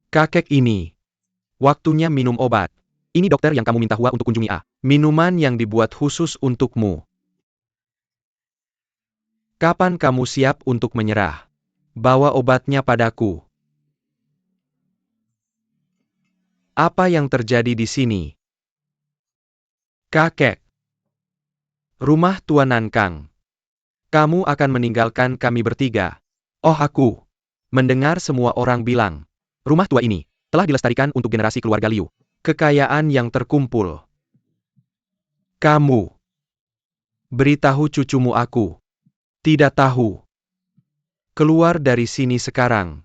Kakek ini. Waktunya minum obat. Ini dokter yang kamu minta Hua untuk kunjungi A. Minuman yang dibuat khusus untukmu. Kapan kamu siap untuk menyerah? Bawa obatnya padaku. Apa yang terjadi di sini? Kakek. Rumah Tuan Nankang. Kamu akan meninggalkan kami bertiga. Oh aku. Mendengar semua orang bilang. Rumah tua ini telah dilestarikan untuk generasi keluarga Liu. Kekayaan yang terkumpul. Kamu. Beritahu cucumu aku. Tidak tahu. Keluar dari sini sekarang.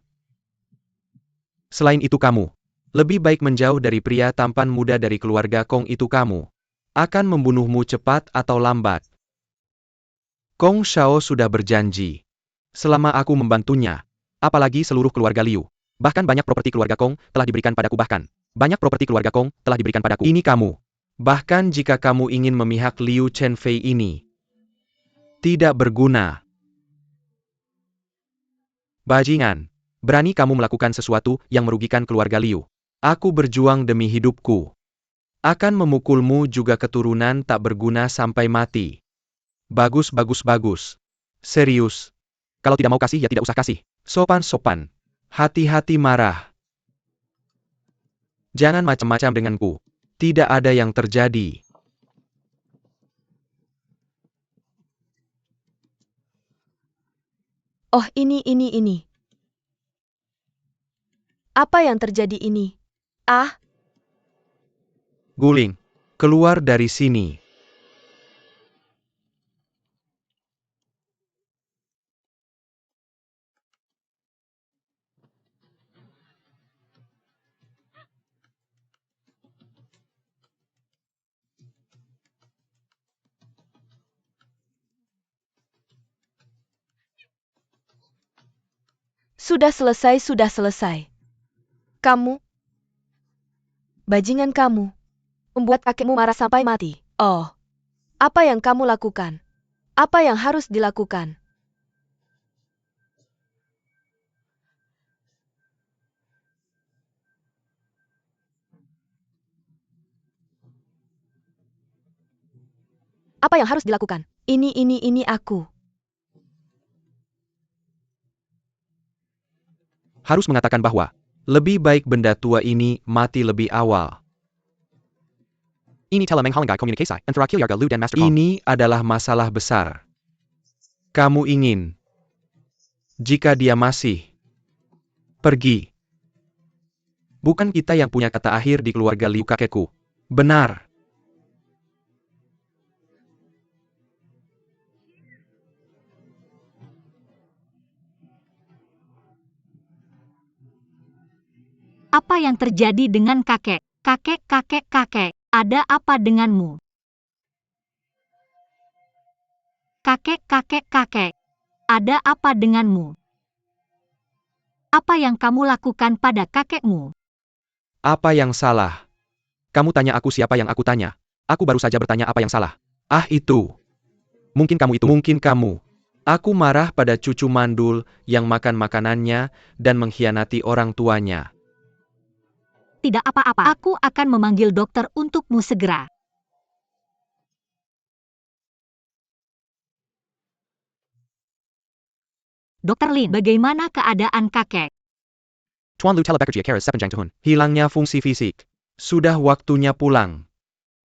Selain itu kamu. Lebih baik menjauh dari pria tampan muda dari keluarga Kong itu kamu. Akan membunuhmu cepat atau lambat. Kong Shao sudah berjanji. Selama aku membantunya. Apalagi seluruh keluarga Liu. Bahkan banyak properti keluarga Kong telah diberikan padaku bahkan. Banyak properti keluarga Kong telah diberikan padaku. Ini kamu. Bahkan jika kamu ingin memihak Liu Chenfei ini. Tidak berguna. Bajingan. Berani kamu melakukan sesuatu yang merugikan keluarga Liu. Aku berjuang demi hidupku. Akan memukulmu juga keturunan tak berguna sampai mati. Bagus. Serius. Kalau tidak mau kasih ya tidak usah kasih. Sopan. Hati-hati marah. Jangan macam-macam denganku. Tidak ada yang terjadi. Oh ini. Apa yang terjadi ini? Ah, Guling. Keluar dari sini. sudah selesai. Kamu, bajingan kamu, membuat kakekmu marah sampai mati. Oh, apa yang kamu lakukan? Apa yang harus dilakukan? Apa yang harus dilakukan? Ini aku. Harus mengatakan bahwa lebih baik benda tua ini mati lebih awal. Ini telah menghalangi komunikasi antara keluarga Liu dan Master Kong. Ini adalah masalah besar. Kamu ingin jika dia masih pergi. Bukan kita yang punya kata akhir di keluarga Liu kakekku. Benar. Apa yang terjadi dengan kakek? Kakek, ada apa denganmu? Kakek, ada apa denganmu? Apa yang kamu lakukan pada kakekmu? Apa yang salah? Kamu tanya aku siapa yang aku tanya. Aku baru saja bertanya apa yang salah. Ah itu. Mungkin kamu. Aku marah pada cucu mandul yang makan makanannya dan mengkhianati orang tuanya. Tidak apa-apa, aku akan memanggil dokter untukmu segera. Dokter Lin, bagaimana keadaan kakek? Tuan Lu Telebekerja Keras Sepenjang Tahun. Hilangnya fungsi fisik. Sudah waktunya pulang.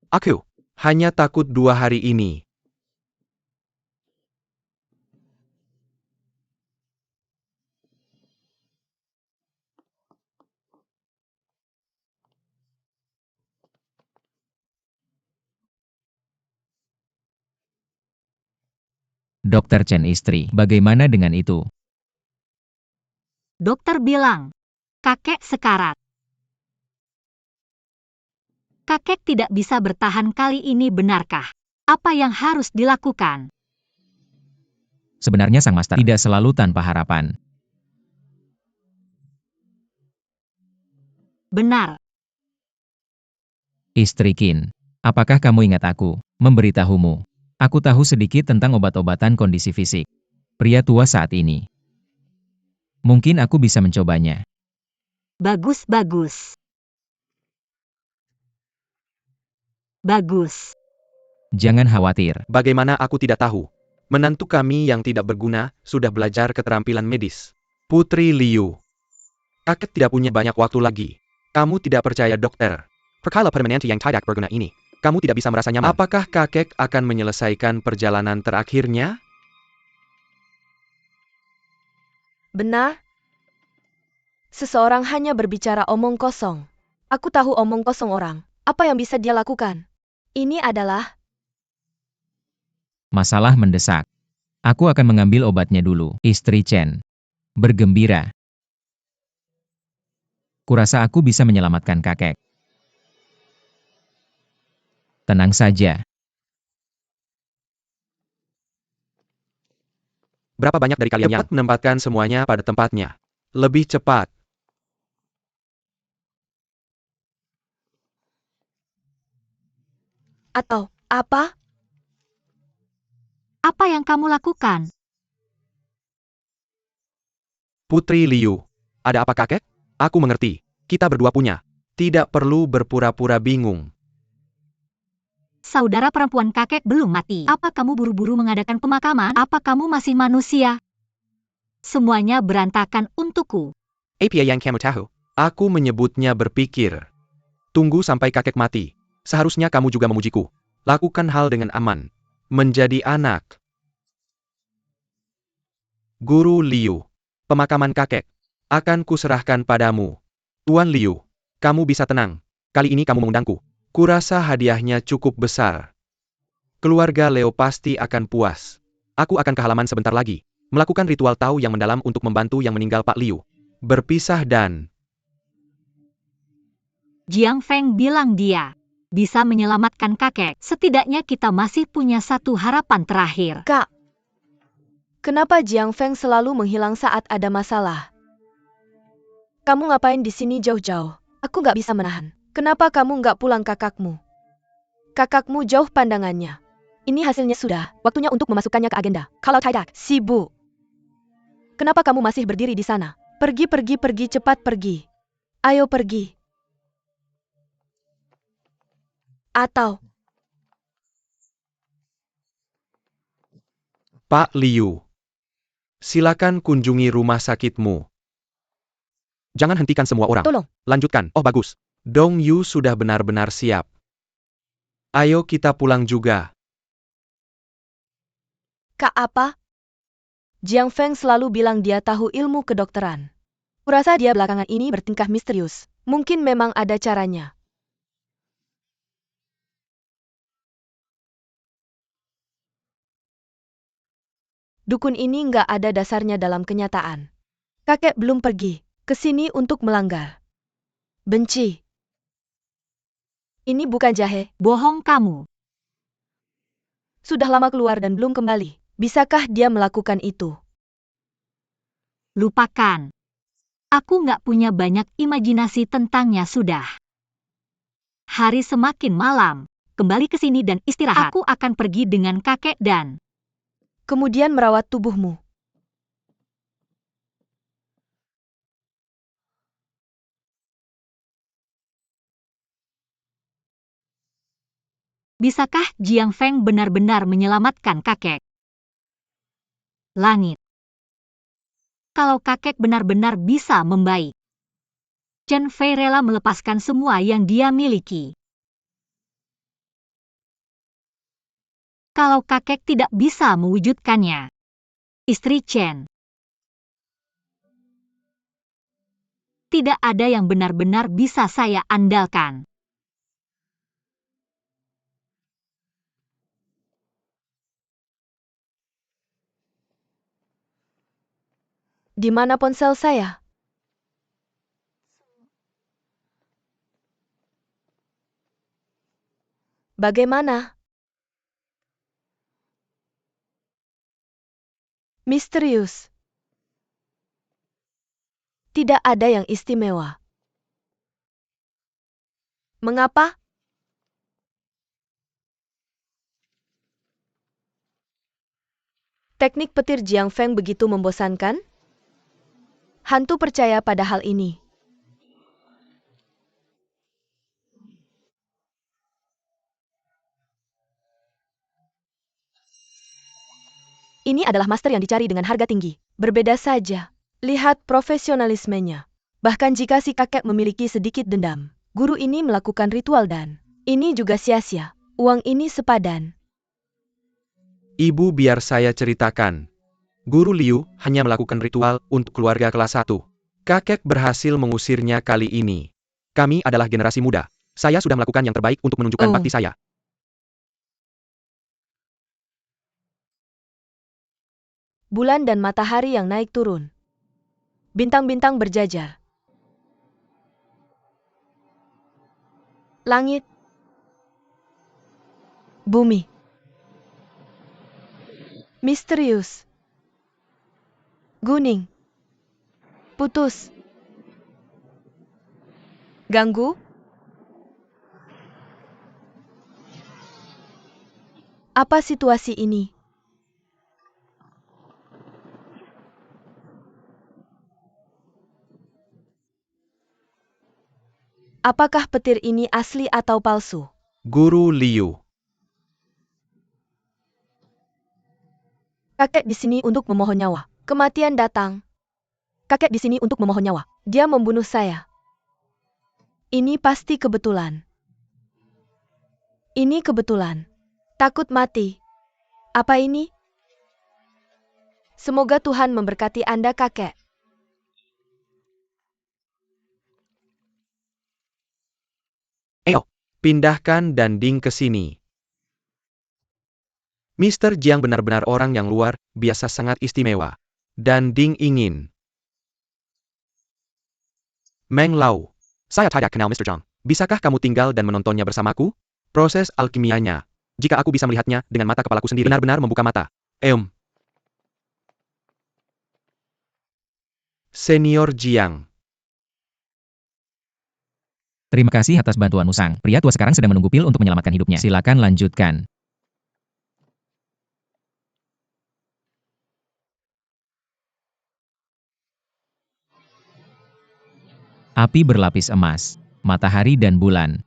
Aku hanya takut 2 hari ini. Dokter Chen istri, bagaimana dengan itu? Dokter bilang, kakek sekarat. Kakek tidak bisa bertahan kali ini, benarkah? Apa yang harus dilakukan? Sebenarnya sang master tidak selalu tanpa harapan. Benar. Istri Qin, apakah kamu ingat aku memberitahumu? Aku tahu sedikit tentang obat-obatan kondisi fisik pria tua saat ini. Mungkin aku bisa mencobanya. Bagus, bagus. Bagus. Jangan khawatir. Bagaimana aku tidak tahu? Menantu kami yang tidak berguna sudah belajar keterampilan medis. Putri Liu. Kakek tidak punya banyak waktu lagi. Kamu tidak percaya dokter? Perkara permanente yang tidak berguna ini, kamu tidak bisa merasa nyaman. Apakah kakek akan menyelesaikan perjalanan terakhirnya? Benar? Seseorang hanya berbicara omong kosong. Aku tahu omong kosong orang. Apa yang bisa dia lakukan? Ini adalah... Masalah mendesak. Aku akan mengambil obatnya dulu. Istri Chen bergembira. Kurasa aku bisa menyelamatkan kakek. Tenang saja. Berapa banyak dari kalian yang menempatkan semuanya pada tempatnya? Lebih cepat. Atau, apa? Apa yang kamu lakukan? Putri Liu. Ada apa kakek? Aku mengerti. Kita berdua punya. Tidak perlu berpura-pura bingung. Saudara perempuan kakek belum mati. Apa kamu buru-buru mengadakan pemakaman? Apa kamu masih manusia? Semuanya berantakan untukku. Apa yang kamu tahu? Aku menyebutnya berpikir. Tunggu sampai kakek mati. Seharusnya kamu juga memujiku. Lakukan hal dengan aman. Menjadi anak. Guru Liu. Pemakaman kakek. Akan kuserahkan padamu. Tuan Liu. Kamu bisa tenang. Kali ini kamu mengundangku. Kurasa hadiahnya cukup besar. Keluarga Leo pasti akan puas. Aku akan ke halaman sebentar lagi. Melakukan ritual tahu yang mendalam untuk membantu yang meninggal Pak Liu. Berpisah dan... Jiang Feng bilang dia bisa menyelamatkan kakek. Setidaknya kita masih punya satu harapan terakhir. Kak, kenapa Jiang Feng selalu menghilang saat ada masalah? Kamu ngapain di sini jauh-jauh? Aku nggak bisa menahan. Kenapa kamu nggak pulang kakakmu? Kakakmu jauh pandangannya. Ini hasilnya sudah. Waktunya untuk memasukkannya ke agenda. Kalau tidak, sibuk. Kenapa kamu masih berdiri di sana? Pergi, pergi, pergi, cepat pergi. Ayo pergi. Atau... Pak Liu. Silakan kunjungi rumah sakitmu. Jangan hentikan semua orang. Tolong. Lanjutkan. Oh bagus. Dong Yu sudah benar-benar siap. Ayo kita pulang juga. Kak apa? Jiang Feng selalu bilang dia tahu ilmu kedokteran. Kurasa dia belakangan ini bertingkah misterius. Mungkin memang ada caranya. Dukun ini nggak ada dasarnya dalam kenyataan. Kakek belum pergi ke sini untuk melanggar. Benci. Ini bukan jahe. Bohong kamu. Sudah lama keluar dan belum kembali. Bisakah dia melakukan itu? Lupakan. Aku nggak punya banyak imajinasi tentangnya sudah. Hari semakin malam. Kembali ke sini dan istirahat. Aku akan pergi dengan kakek dan... Kemudian merawat tubuhmu. Bisakah Jiang Feng benar-benar menyelamatkan kakek? Langit. Kalau kakek benar-benar bisa membaik. Chen Fei rela melepaskan semua yang dia miliki. Kalau kakek tidak bisa mewujudkannya. Istri Chen. Tidak ada yang benar-benar bisa saya andalkan. Di mana ponsel saya? Bagaimana? Misterius. Tidak ada yang istimewa. Mengapa? Teknik petir Jiang Feng begitu membosankan? Hantu percaya pada hal ini. Ini adalah master yang dicari dengan harga tinggi. Berbeda saja. Lihat profesionalismenya. Bahkan jika si kakek memiliki sedikit dendam, guru ini melakukan ritual dan ini juga sia-sia. Uang ini sepadan. Ibu, biar saya ceritakan. Guru Liu hanya melakukan ritual untuk keluarga kelas 1. Kakek berhasil mengusirnya kali ini. Kami adalah generasi muda. Saya sudah melakukan yang terbaik untuk menunjukkan bakti saya. Bulan dan matahari yang naik turun. Bintang-bintang berjajar. Langit. Bumi. Misterius. Kuning. Putus. Ganggu? Apa situasi ini? Apakah petir ini asli atau palsu? Guru Liu. Kakek di sini untuk memohon nyawa. Kematian datang. Kakek di sini untuk memohon nyawa. Dia membunuh saya. Ini pasti kebetulan. Ini kebetulan. Takut mati. Apa ini? Semoga Tuhan memberkati Anda, kakek. Pindahkan Danding ke sini. Mr. Jiang benar-benar orang yang luar biasa, sangat istimewa. Danding ingin. Meng Lao. Saya tidak kenal Mr. Jiang. Bisakah kamu tinggal dan menontonnya bersamaku? Proses alkimianya. Jika aku bisa melihatnya dengan mata kepalaku sendiri, benar-benar membuka mata. Senior Jiang. Terima kasih atas bantuanmu, Sang. Pria tua sekarang sedang menunggu pil untuk menyelamatkan hidupnya. Silakan lanjutkan. Api berlapis emas, matahari dan bulan.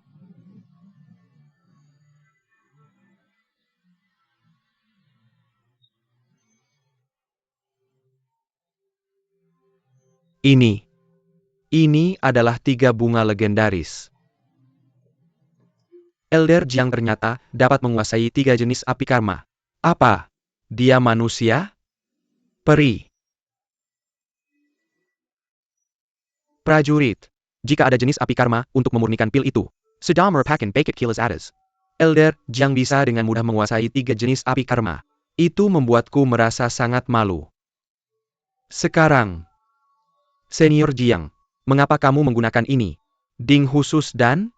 Ini adalah 3 bunga legendaris. Elder Jiang ternyata dapat menguasai 3 jenis api karma. Apa? Dia manusia? Peri? Prajurit? Jika ada jenis api karma untuk memurnikan pil itu, sedang merupakan paket kilas atas. Elder Jiang bisa dengan mudah menguasai 3 jenis api karma. Itu membuatku merasa sangat malu. Sekarang, Senior Jiang, mengapa kamu menggunakan ini? Ding khusus dan?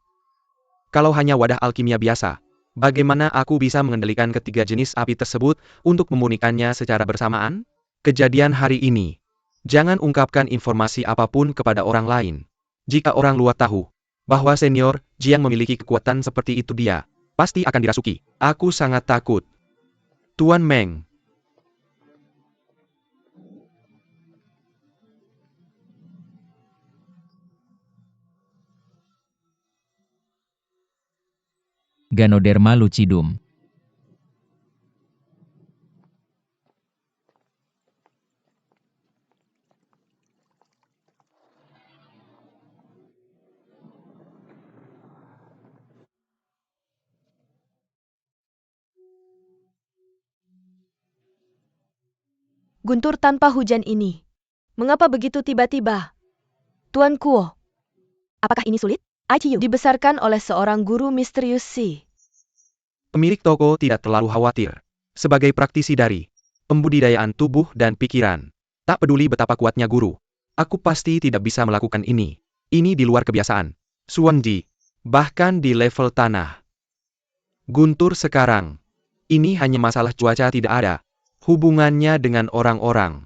Kalau hanya wadah alkimia biasa, bagaimana aku bisa mengendalikan ketiga jenis api tersebut untuk memurnikannya secara bersamaan? Kejadian hari ini. Jangan ungkapkan informasi apapun kepada orang lain. Jika orang luar tahu bahwa Senior Jiang memiliki kekuatan seperti itu, dia pasti akan dirasuki. Aku sangat takut. Tuan Meng. Ganoderma lucidum. Guntur tanpa hujan ini. Mengapa begitu tiba-tiba? Tuan Kuo. Apakah ini sulit? ICU dibesarkan oleh seorang guru misterius si. Pemilik toko tidak terlalu khawatir. Sebagai praktisi dari pembudidayaan tubuh dan pikiran, tak peduli betapa kuatnya guru, aku pasti tidak bisa melakukan ini. Ini di luar kebiasaan. Suanji, bahkan di level tanah. Guntur sekarang. Ini hanya masalah cuaca, tidak ada hubungannya dengan orang-orang.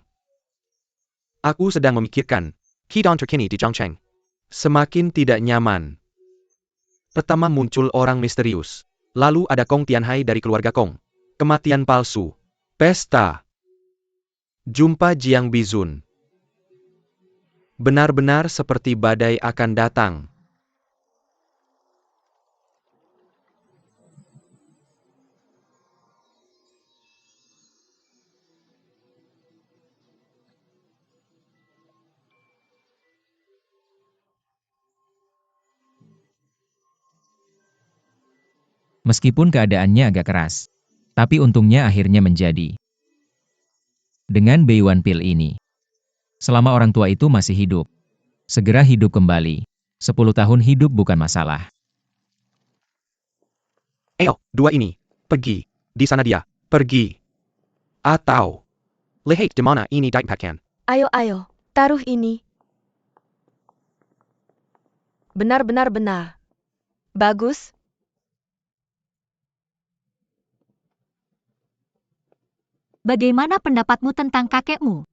Aku sedang memikirkan keadaan terkini di Zhangcheng. Semakin tidak nyaman. Pertama muncul orang misterius. Lalu ada Kong Tianhai dari keluarga Kong. Kematian palsu. Pesta. Jumpa Jiang Bizun. Benar-benar seperti badai akan datang. Meskipun keadaannya agak keras. Tapi untungnya akhirnya menjadi. Dengan Beiwan Pil ini. Selama orang tua itu masih hidup. Segera hidup kembali. 10 tahun hidup bukan masalah. Ayo, dua ini. Pergi. Di sana dia. Pergi. Atau. Lihat di mana ini ditempatkan. Ayo, taruh ini. Benar. Bagus. Bagaimana pendapatmu tentang kakekmu?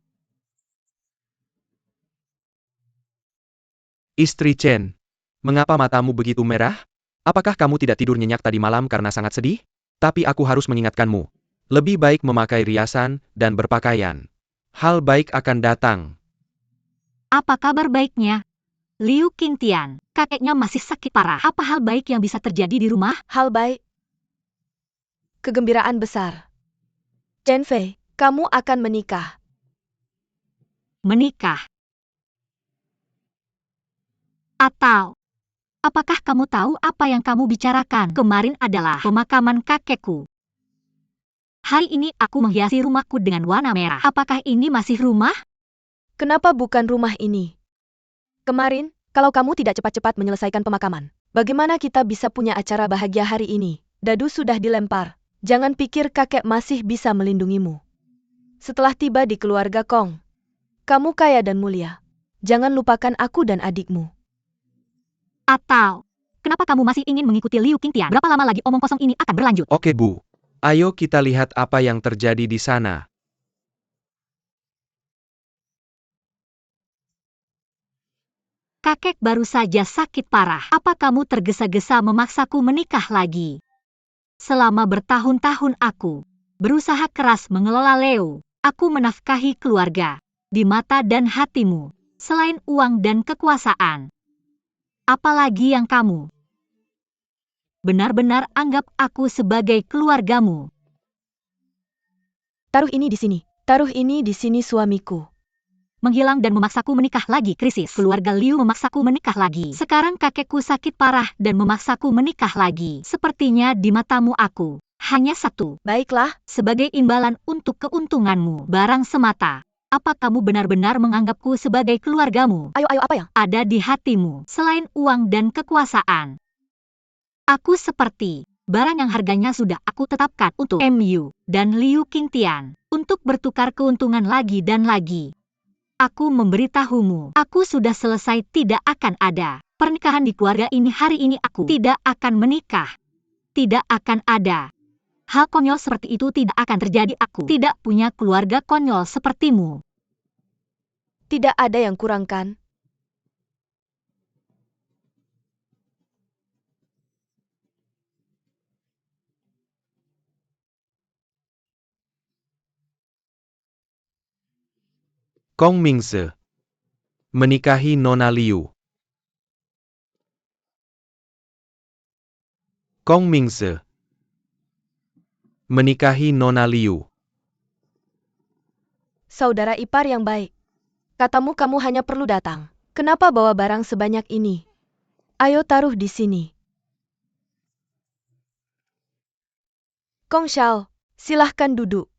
Istri Chen. Mengapa matamu begitu merah? Apakah kamu tidak tidur nyenyak tadi malam karena sangat sedih? Tapi aku harus mengingatkanmu. Lebih baik memakai riasan dan berpakaian. Hal baik akan datang. Apa kabar baiknya? Liu Qingtian, kakeknya masih sakit parah. Apa hal baik yang bisa terjadi di rumah? Hal baik. Kegembiraan besar. Chen Fei, kamu akan menikah. Menikah. Atau, apakah kamu tahu apa yang kamu bicarakan kemarin adalah pemakaman kakekku? Hari ini aku menghiasi rumahku dengan warna merah. Apakah ini masih rumah? Kenapa bukan rumah ini? Kemarin, kalau kamu tidak cepat-cepat menyelesaikan pemakaman, bagaimana kita bisa punya acara bahagia hari ini? Dadu sudah dilempar. Jangan pikir kakek masih bisa melindungimu. Setelah tiba di keluarga Kong, kamu kaya dan mulia. Jangan lupakan aku dan adikmu. Atau, kenapa kamu masih ingin mengikuti Liu Qingtian? Berapa lama lagi omong kosong ini akan berlanjut? Oke, Bu. Ayo kita lihat apa yang terjadi di sana. Kakek baru saja sakit parah. Apa kamu tergesa-gesa memaksaku menikah lagi? Selama bertahun-tahun aku berusaha keras mengelola Leo. Aku menafkahi keluarga di mata dan hatimu. Selain uang dan kekuasaan. Apalagi yang kamu benar-benar anggap aku sebagai keluargamu. Taruh ini di sini. Taruh ini di sini suamiku. Menghilang dan memaksaku menikah lagi. Krisis. Keluarga Liu memaksaku menikah lagi. Sekarang kakekku sakit parah dan memaksaku menikah lagi. Sepertinya di matamu aku hanya satu. Baiklah, Sebagai imbalan untuk keuntunganmu. Barang semata. Apa kamu benar-benar menganggapku sebagai keluargamu? ayo apa yang? Ada di hatimu. Selain uang dan kekuasaan. Aku seperti barang yang harganya sudah aku tetapkan untuk MU dan Liu Qingtian. Untuk bertukar keuntungan lagi dan lagi. Aku memberitahumu, aku sudah selesai, tidak akan ada pernikahan di keluarga ini hari ini. Aku tidak akan menikah. Tidak akan ada. Hal konyol seperti itu tidak akan terjadi. Aku tidak punya keluarga konyol sepertimu. Tidak ada yang kurang kan? Kong Mingse. Menikahi Nona Liu. Kong Mingse. Menikahi Nona Liu. Saudara ipar yang baik. Katamu kamu hanya perlu datang. Kenapa bawa barang sebanyak ini? Ayo taruh di sini. Kong Xiao, silahkan duduk.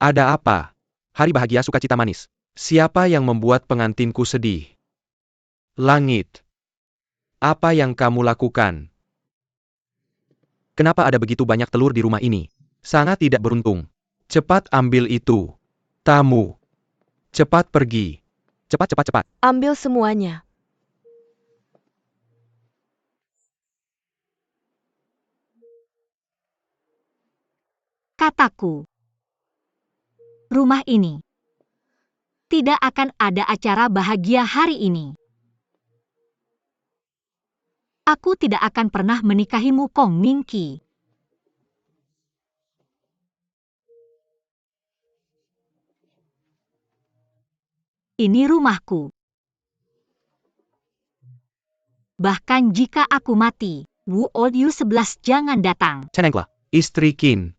Ada apa? Hari bahagia sukacita manis. Siapa yang membuat pengantinku sedih? Langit. Apa yang kamu lakukan? Kenapa ada begitu banyak telur di rumah ini? Sangat tidak beruntung. Cepat ambil itu. Tamu. Cepat pergi. Cepat. Ambil semuanya. Kataku. Rumah ini. Tidak akan ada acara bahagia hari ini. Aku tidak akan pernah menikahimu, Kong Mingqi. Ini rumahku. Bahkan jika aku mati, Wu Old Yu 11 jangan datang. Cenenglah. Istri Qin.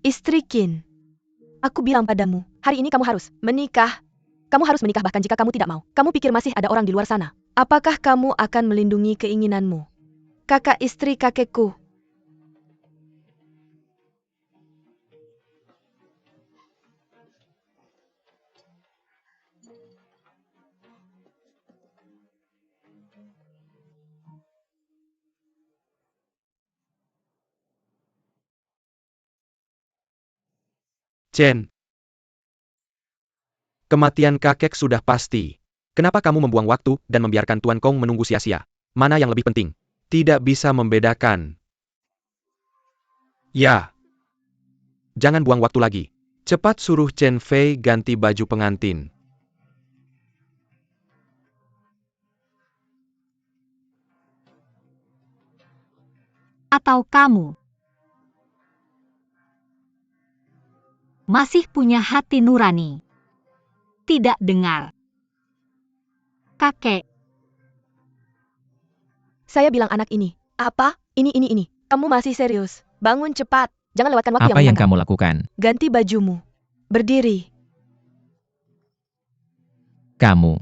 Istri Qin. Aku bilang padamu, hari ini kamu harus menikah. Kamu harus menikah bahkan jika kamu tidak mau. Kamu pikir masih ada orang di luar sana? Apakah kamu akan melindungi keinginanmu? kakak istri kakekku. Chen, kematian kakek sudah pasti. Kenapa kamu membuang waktu dan membiarkan Tuan Kong menunggu sia-sia? Mana yang lebih penting? Tidak bisa membedakan. Ya. Jangan buang waktu lagi. Cepat suruh Chen Fei ganti baju pengantin. Atau kamu masih punya hati nurani? Tidak dengar. Kakek, Saya bilang anak ini. Apa? Ini. Kamu masih serius? Bangun cepat. Jangan lewatkan waktu Apa yang menyenangkan. kamu lakukan? Ganti bajumu. Berdiri. Kamu.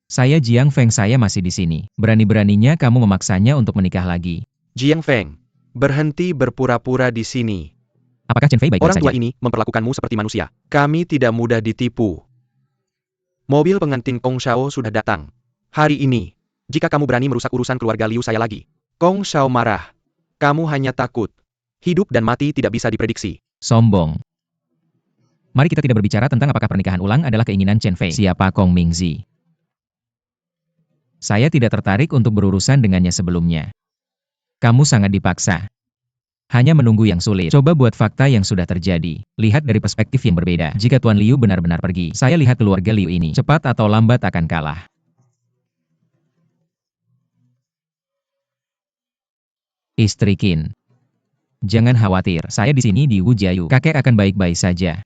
Saya Jiang Feng, saya masih di sini. Berani-beraninya kamu memaksanya untuk menikah lagi. Jiang Feng, berhenti berpura-pura di sini. Apakah Chen Fei baik-baik Orang saja? tua ini memperlakukanmu seperti manusia. Kami tidak mudah ditipu. Mobil pengantin Kong Shao sudah datang. Hari ini, jika kamu berani merusak urusan keluarga Liu saya lagi. Kong Shao marah. Kamu hanya takut. Hidup dan mati tidak bisa diprediksi. Sombong. Mari kita tidak berbicara tentang apakah pernikahan ulang adalah keinginan Chen Fei. Siapa Kong Mingzi? Saya tidak tertarik untuk berurusan dengannya sebelumnya. Kamu sangat dipaksa. Hanya menunggu yang sulit. Coba buat fakta yang sudah terjadi. Lihat dari perspektif yang berbeda. Jika Tuan Liu benar-benar pergi, saya lihat keluarga Liu ini cepat atau lambat akan kalah. Istri Qin. Jangan khawatir, saya di sini di Wujiayu. Kakek akan baik-baik saja.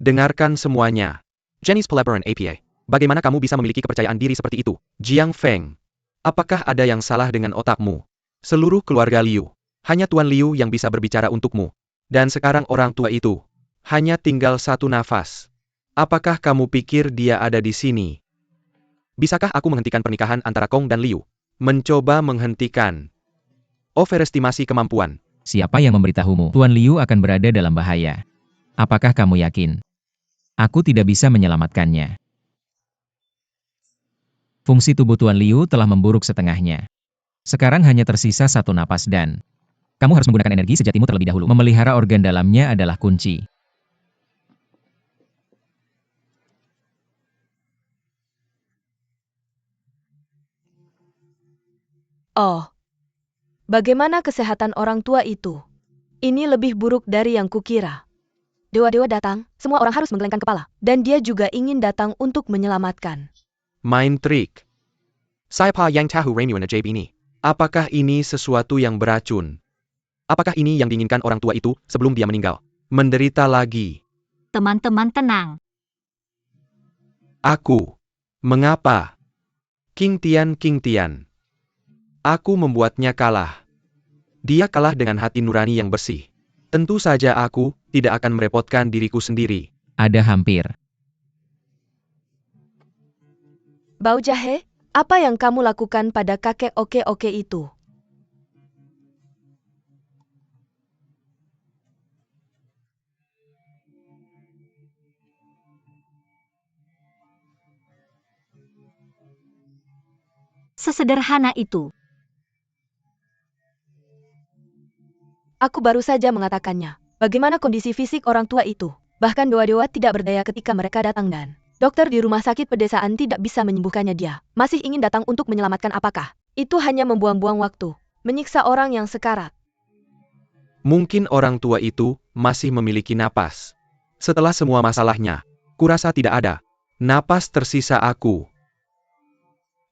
Dengarkan semuanya. Chinese Peleparan APA. Bagaimana kamu bisa memiliki kepercayaan diri seperti itu? Jiang Feng. Apakah ada yang salah dengan otakmu? Seluruh keluarga Liu. Hanya Tuan Liu yang bisa berbicara untukmu. Dan sekarang orang tua itu. Hanya tinggal satu nafas. Apakah kamu pikir dia ada di sini? Bisakah aku menghentikan pernikahan antara Kong dan Liu? Mencoba menghentikan. Overestimasi kemampuan. Siapa yang memberitahumu? Tuan Liu akan berada dalam bahaya. Apakah kamu yakin? Aku tidak bisa menyelamatkannya. Fungsi tubuh Tuan Liu telah memburuk setengahnya. Sekarang hanya tersisa satu napas dan kamu harus menggunakan energi sejatimu terlebih dahulu. Memelihara organ dalamnya adalah kunci. Oh. Bagaimana kesehatan orang tua itu? Ini lebih buruk dari yang kukira. Dewa-dewa datang, semua orang harus menggelengkan kepala. Dan dia juga ingin datang untuk menyelamatkan. Main trik. Siapa yang tahu Remu ajaib ini? Apakah ini sesuatu yang beracun? Apakah ini yang diinginkan orang tua itu sebelum dia meninggal? Menderita lagi. teman-teman tenang. Aku. Mengapa? King Tian. Aku membuatnya kalah. Dia kalah dengan hati nurani yang bersih. Tentu saja aku tidak akan merepotkan diriku sendiri. Ada hampir. Bau jahe, apa yang kamu lakukan pada kakek oke-oke itu? Sesederhana itu. Aku baru saja mengatakannya. Bagaimana kondisi fisik orang tua itu? Bahkan dewa-dewa tidak berdaya ketika mereka datang dan dokter di rumah sakit pedesaan tidak bisa menyembuhkannya dia. Masih ingin datang untuk menyelamatkan apakah? Itu hanya membuang-buang waktu. Menyiksa orang yang sekarat. Mungkin orang tua itu masih memiliki napas. Setelah semua masalahnya, kurasa tidak ada. Napas tersisa aku.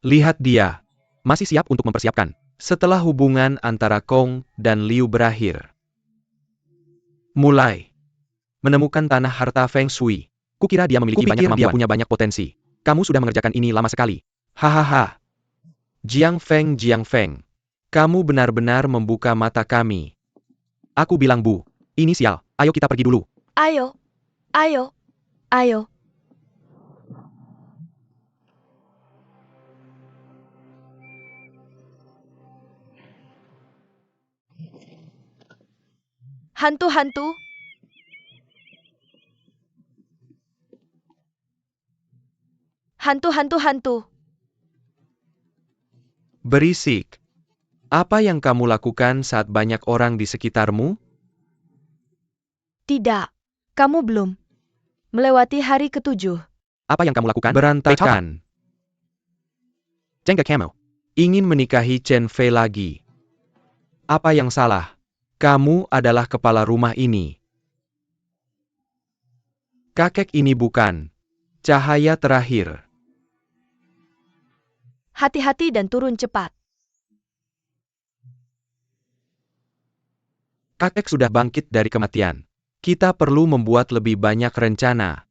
Lihat dia. Masih siap untuk mempersiapkan. Setelah hubungan antara Kong dan Liu berakhir. Mulai. Menemukan tanah harta Feng Shui. Kukira dia memiliki banyak kemampuan. Dia punya banyak potensi. Kamu sudah mengerjakan ini lama sekali. Hahaha. Jiang Feng. Kamu benar-benar membuka mata kami. Aku bilang Bu. Ini sial. Ayo kita pergi dulu. Ayo. Hantu-hantu. Hantu-hantu-hantu. Berisik. Apa yang kamu lakukan saat banyak orang di sekitarmu? Tidak. Kamu belum melewati hari ke-7. Apa yang kamu lakukan? Berantakan. Jengga kamu. Ingin menikahi Chen Fei lagi. Apa yang salah? Kamu adalah kepala rumah ini. Kakek ini bukan cahaya terakhir. Hati-hati dan turun cepat. Kakek sudah bangkit dari kematian. Kita perlu membuat lebih banyak rencana.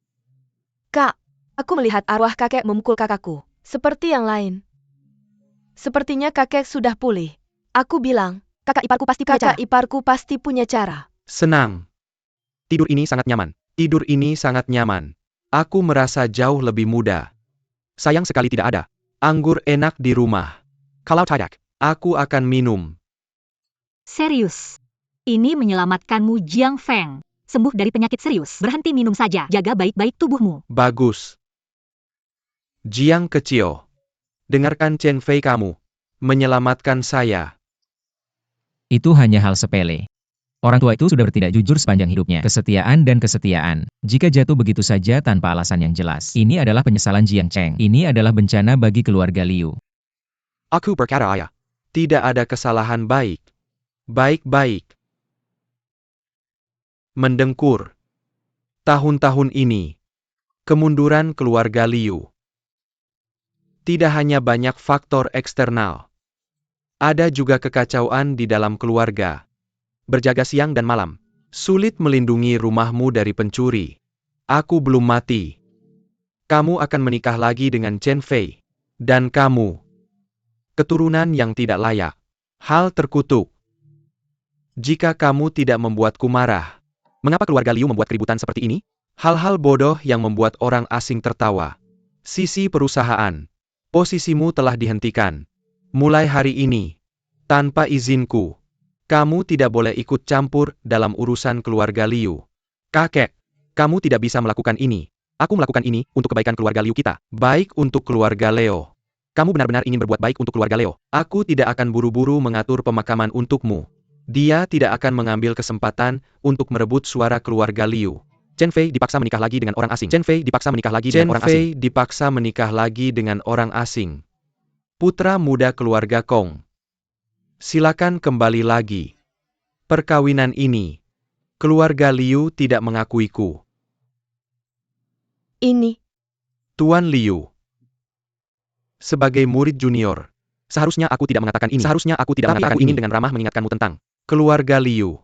Kak, aku melihat arwah kakek memukul kakakku. Seperti yang lain. Sepertinya kakek sudah pulih. Aku bilang, kakak iparku pasti punya cara. Senang. Tidur ini sangat nyaman. Tidur ini sangat nyaman. Aku merasa jauh lebih muda. Sayang sekali tidak ada anggur enak di rumah. Kalau tidak, aku akan minum. Serius. Ini menyelamatkanmu, Jiang Feng. Sembuh dari penyakit serius. Berhenti minum saja. Jaga baik-baik tubuhmu. Bagus. Jiang kecil. Dengarkan Chen Fei kamu. Menyelamatkan saya. Itu hanya hal sepele. Orang tua itu sudah bertindak jujur sepanjang hidupnya. Kesetiaan dan kesetiaan. Jika jatuh begitu saja tanpa alasan yang jelas. Ini adalah penyesalan Jiang Cheng. Ini adalah bencana bagi keluarga Liu. Aku berkata ayah. Tidak ada kesalahan baik. Baik-baik. Mendengkur. Tahun-tahun ini. Kemunduran keluarga Liu. Tidak hanya banyak faktor eksternal. Ada juga kekacauan di dalam keluarga. Berjaga siang dan malam. Sulit melindungi rumahmu dari pencuri. Aku belum mati. Kamu akan menikah lagi dengan Chen Fei. Dan kamu. Keturunan yang tidak layak. Hal terkutuk. Jika kamu tidak membuatku marah. Mengapa keluarga Liu membuat keributan seperti ini? Hal-hal bodoh yang membuat orang asing tertawa. Sisi perusahaan. Posisimu telah dihentikan. Mulai hari ini. Tanpa izinku. Kamu tidak boleh ikut campur dalam urusan keluarga Liu. Kakek, kamu tidak bisa melakukan ini. Aku melakukan ini untuk kebaikan keluarga Liu kita. Baik untuk keluarga Leo. Kamu benar-benar ingin berbuat baik untuk keluarga Leo. Aku tidak akan buru-buru mengatur pemakaman untukmu. Dia tidak akan mengambil kesempatan untuk merebut suara keluarga Liu. Chen Fei dipaksa menikah lagi dengan orang asing. Chen Fei dipaksa menikah lagi dengan orang asing. Chen Fei dipaksa menikah lagi dengan orang asing. Putra muda keluarga Kong. Silakan kembali lagi. Perkawinan ini. Keluarga Liu tidak mengakuiku. Ini. Tuan Liu. Sebagai murid junior. Seharusnya aku tidak mengatakan ini. Seharusnya aku tidak mengatakan ini dengan ramah mengingatkanmu tentang keluarga Liu.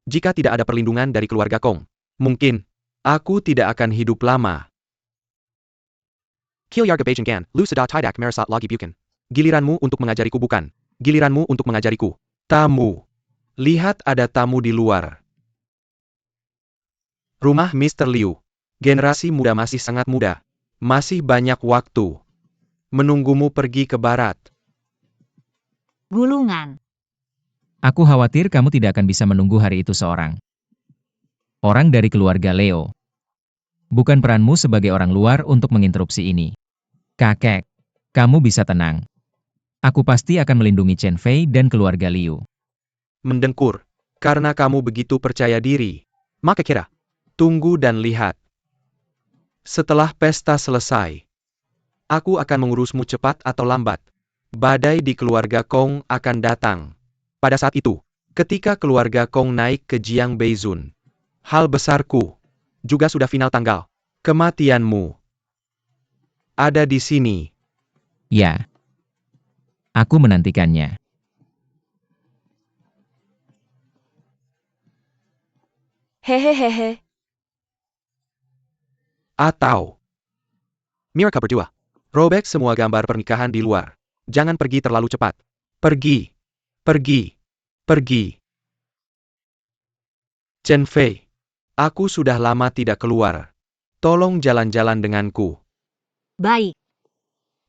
Jika tidak ada perlindungan dari keluarga Kong. Mungkin. Aku tidak akan hidup lama. Kilyarga Beijinggan, Lu Sedar Tidak Merasat Lagi Bukan. Giliranmu untuk mengajariku bukan. Giliranmu untuk mengajariku. Tamu. Lihat ada tamu di luar. Rumah Mr. Liu. Generasi muda masih sangat muda. Masih banyak waktu. Menunggumu pergi ke barat. Gulungan. Aku khawatir kamu tidak akan bisa menunggu hari itu seorang. Orang dari keluarga Leo. Bukan peranmu sebagai orang luar untuk menginterupsi ini. Kakek, kamu bisa tenang. Aku pasti akan melindungi Chen Fei dan keluarga Liu. Mendengkur. Karena kamu begitu percaya diri. Maka kira. Tunggu dan lihat. Setelah pesta selesai. Aku akan mengurusmu cepat atau lambat. Badai di keluarga Kong akan datang. Pada saat itu, ketika keluarga Kong naik ke Jiang Beizun. Hal besarku. Juga sudah final tanggal. Kematianmu. Ada di sini. Ya. Aku menantikannya. Hehehehe. Atau. Mereka berdua. Robek semua gambar pernikahan di luar. Jangan pergi terlalu cepat. Pergi. Pergi. Pergi. Chen Fei. Aku sudah lama tidak keluar. Tolong jalan-jalan denganku. Baik.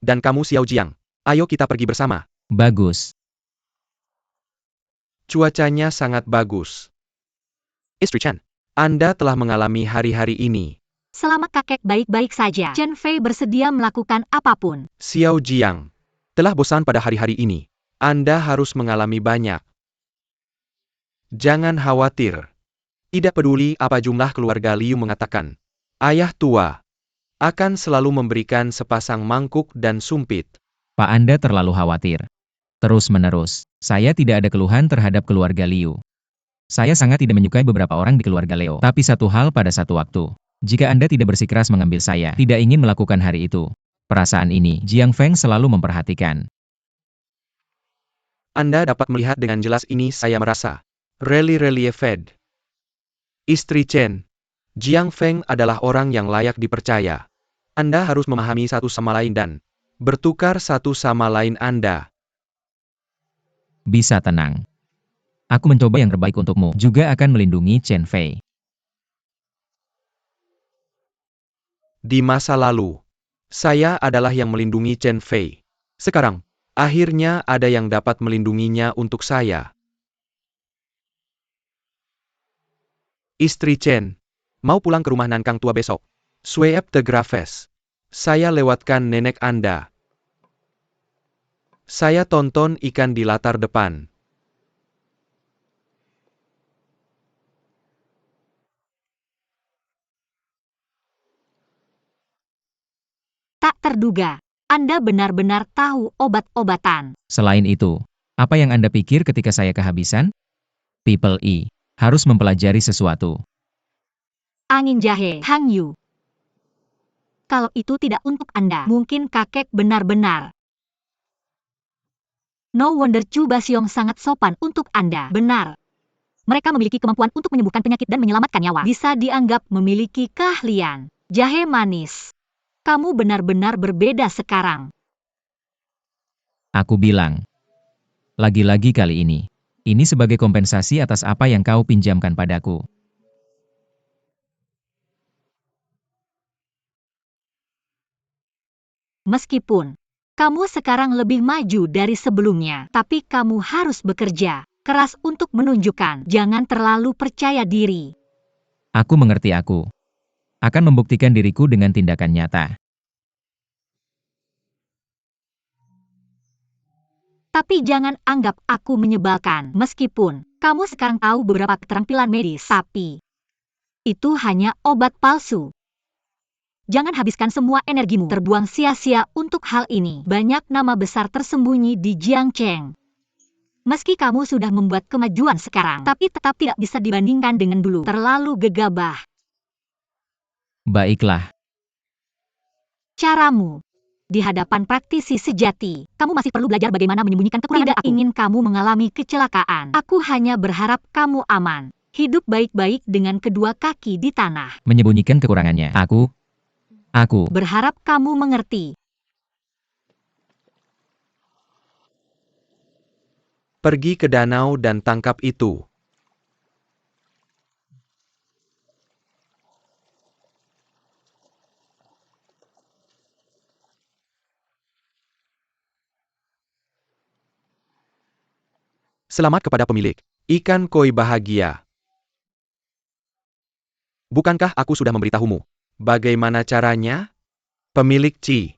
Dan kamu Xiao Jiang. Ayo kita pergi bersama. Bagus. Cuacanya sangat bagus. Istri Chen, Anda telah mengalami hari-hari ini. Selama kakek baik-baik saja, Chen Fei bersedia melakukan apapun. Xiao Jiang, telah bosan pada hari-hari ini. Anda harus mengalami banyak. Jangan khawatir. Tidak peduli apa jumlah keluarga Liu mengatakan. Ayah tua akan selalu memberikan sepasang mangkuk dan sumpit. Pak, Anda terlalu khawatir. Terus-menerus, saya tidak ada keluhan terhadap keluarga Liu. Saya sangat tidak menyukai beberapa orang di keluarga Leo. Tapi satu hal pada satu waktu. Jika Anda tidak bersikeras mengambil saya, tidak ingin melakukan hari itu. Perasaan ini, Jiang Feng selalu memperhatikan. Anda dapat melihat dengan jelas ini saya merasa. Relief. Istri Chen, Jiang Feng adalah orang yang layak dipercaya. Anda harus memahami satu sama lain dan bertukar satu sama lain Anda. Bisa tenang. Aku mencoba yang terbaik untukmu, juga akan melindungi Chen Fei. Di masa lalu, saya adalah yang melindungi Chen Fei. Sekarang, akhirnya ada yang dapat melindunginya untuk saya. Istri Chen, mau pulang ke rumah Nankang tua besok. Sweep the Grafes. Saya lewatkan nenek Anda. Saya tonton ikan di latar depan. Tak terduga, Anda benar-benar tahu obat-obatan. Selain itu, apa yang Anda pikir ketika saya kehabisan? People E harus mempelajari sesuatu. Angin jahe, Hang Yu. Kalau itu tidak untuk Anda, mungkin kakek benar-benar. No wonder Chu Basiong sangat sopan untuk Anda. Benar. Mereka memiliki kemampuan untuk menyembuhkan penyakit dan menyelamatkan nyawa. Bisa dianggap memiliki keahlian. Jahe manis. Kamu benar-benar berbeda sekarang. Aku bilang. Lagi-lagi kali ini. Ini sebagai kompensasi atas apa yang kau pinjamkan padaku. Meskipun kamu sekarang lebih maju dari sebelumnya, tapi kamu harus bekerja keras untuk menunjukkan. Jangan terlalu percaya diri. Aku mengerti aku. Akan membuktikan diriku dengan tindakan nyata. Tapi jangan anggap aku menyebalkan. Meskipun kamu sekarang tahu beberapa keterampilan medis, tapi itu hanya obat palsu. Jangan habiskan semua energimu terbuang sia-sia untuk hal ini. Banyak nama besar tersembunyi di Jiangcheng. Meski kamu sudah membuat kemajuan sekarang, tapi tetap tidak bisa dibandingkan dengan dulu. Terlalu gegabah. Baiklah. Caramu. Di hadapan praktisi sejati, kamu masih perlu belajar bagaimana menyembunyikan kekurangan. Tidak ingin kamu mengalami kecelakaan. Aku hanya berharap kamu aman. Hidup baik-baik dengan kedua kaki di tanah. Menyembunyikan kekurangannya. Aku Berharap kamu mengerti. Pergi ke danau dan tangkap itu. Selamat kepada pemilik ikan koi bahagia. Bukankah aku sudah memberitahumu? Bagaimana caranya? Pemilik Ci.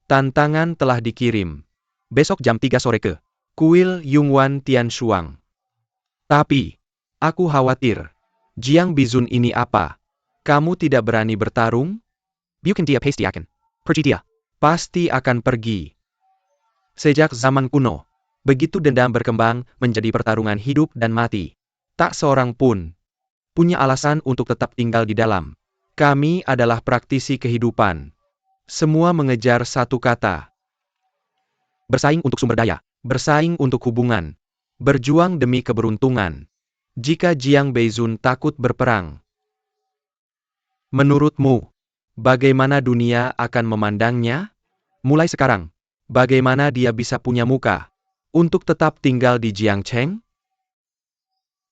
Tantangan telah dikirim. Besok jam 3 sore ke Kuil Yungwan Tianshuang. Tapi, aku khawatir. Jiang Bizun ini apa? Kamu tidak berani bertarung? Bukan dia pasti akan pergi dia. Pasti akan pergi. Sejak zaman kuno, begitu dendam berkembang menjadi pertarungan hidup dan mati. Tak seorang pun punya alasan untuk tetap tinggal di dalam. Kami adalah praktisi kehidupan. Semua mengejar satu kata. Bersaing untuk sumber daya, bersaing untuk hubungan, berjuang demi keberuntungan. Jika Jiang Beizun takut berperang, menurutmu, bagaimana dunia akan memandangnya? Mulai sekarang, bagaimana dia bisa punya muka untuk tetap tinggal di Jiangcheng?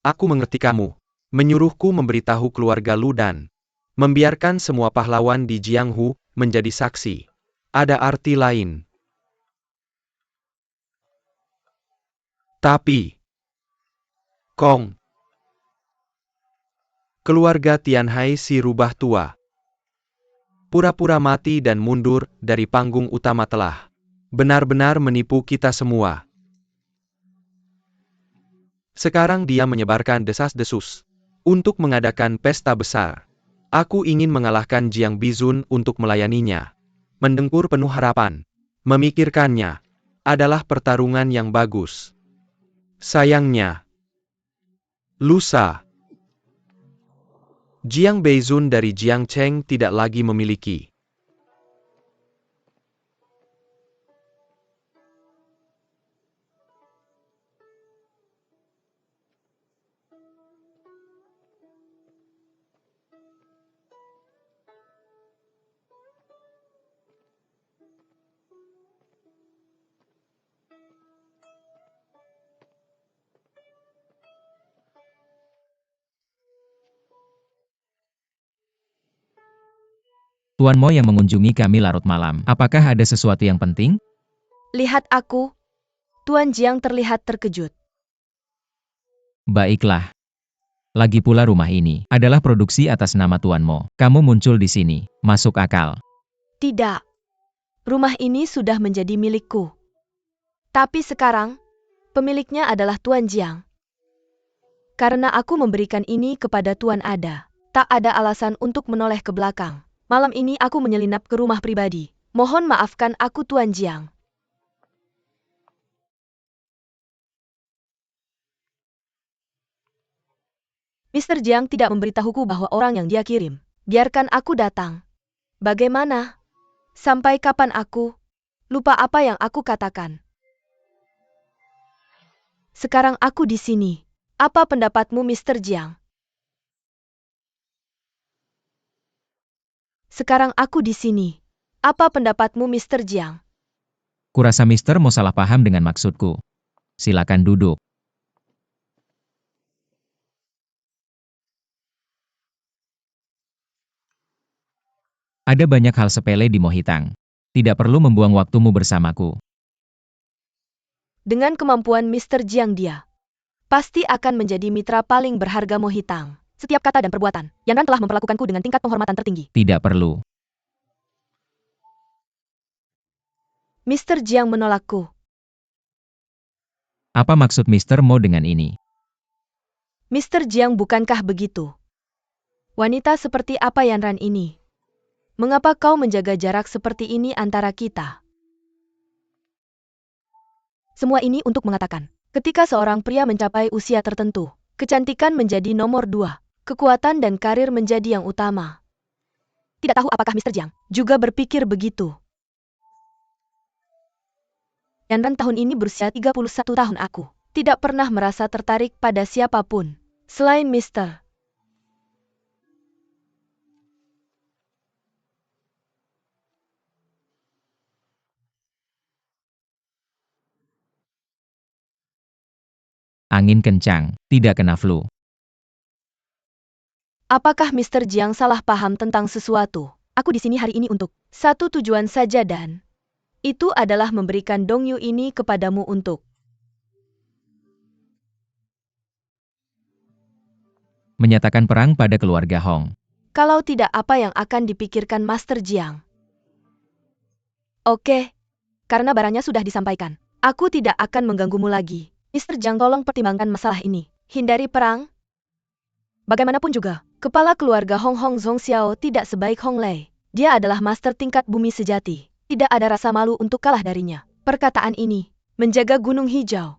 Aku mengerti kamu. Menyuruhku memberitahu keluarga Lu dan membiarkan semua pahlawan di Jianghu menjadi saksi. Ada arti lain. Tapi, Kong, Keluarga Tianhai si rubah tua. Pura-pura mati dan mundur dari panggung utama telah benar-benar menipu kita semua. Sekarang dia menyebarkan desas-desus untuk mengadakan pesta besar. Aku ingin mengalahkan Jiang Bizun untuk melayaninya. Mendengkur penuh harapan. Memikirkannya adalah pertarungan yang bagus. Sayangnya, lusa, Jiang Beizun dari Jiang Cheng tidak lagi memiliki Tuan Mo yang mengunjungi kami larut malam. Apakah ada sesuatu yang penting? Lihat aku. Tuan Jiang terlihat terkejut. Baiklah. Lagi pula rumah ini adalah produksi atas nama Tuan Mo. Kamu muncul di sini. Masuk akal. Tidak. Rumah ini sudah menjadi milikku. Tapi sekarang, pemiliknya adalah Tuan Jiang. Karena aku memberikan ini kepada Tuan Ada, tak ada alasan untuk menoleh ke belakang. Malam ini aku menyelinap ke rumah pribadi. Mohon maafkan aku Tuan Jiang. Mr. Jiang tidak memberitahuku bahwa orang yang dia kirim. Biarkan aku datang. Bagaimana? Sampai kapan aku lupa apa yang aku katakan? Sekarang aku di sini. Apa pendapatmu, Mr. Jiang? Sekarang aku di sini. Apa pendapatmu, Mr. Jiang? Kurasa Mister Mo salah paham dengan maksudku. Silakan duduk. Ada banyak hal sepele di Mohitang. Tidak perlu membuang waktumu bersamaku. Dengan kemampuan Mr. Jiang dia, pasti akan menjadi mitra paling berharga Mohitang. Setiap kata dan perbuatan, Yan Ran telah memperlakukanku dengan tingkat penghormatan tertinggi. Tidak perlu. Mr. Jiang menolakku. Apa maksud Mister Mo dengan ini? Mr. Jiang bukankah begitu? Wanita seperti apa Yan Ran ini? Mengapa kau menjaga jarak seperti ini antara kita? Semua ini untuk mengatakan, ketika seorang pria mencapai usia tertentu, kecantikan menjadi nomor 2, kekuatan dan karir menjadi yang utama. Tidak tahu apakah Mr. Jiang juga berpikir begitu. Yan Ran tahun ini berusia 31 tahun aku. Tidak pernah merasa tertarik pada siapapun selain Mr. Angin kencang, tidak kena flu. Apakah Mr. Jiang salah paham tentang sesuatu? Aku di sini hari ini untuk satu tujuan saja dan itu adalah memberikan Dongyu ini kepadamu untuk Menyatakan perang pada keluarga Hong. kalau tidak apa yang akan dipikirkan Master Jiang. Oke, karena barangnya sudah disampaikan. Aku tidak akan mengganggumu lagi. Mr. Jiang tolong pertimbangkan masalah ini. Hindari perang. Bagaimanapun juga, kepala keluarga Hong Hong Zhong Xiao tidak sebaik Hong Lei. Dia adalah master tingkat bumi sejati. Tidak ada rasa malu untuk kalah darinya. Perkataan ini, menjaga gunung hijau.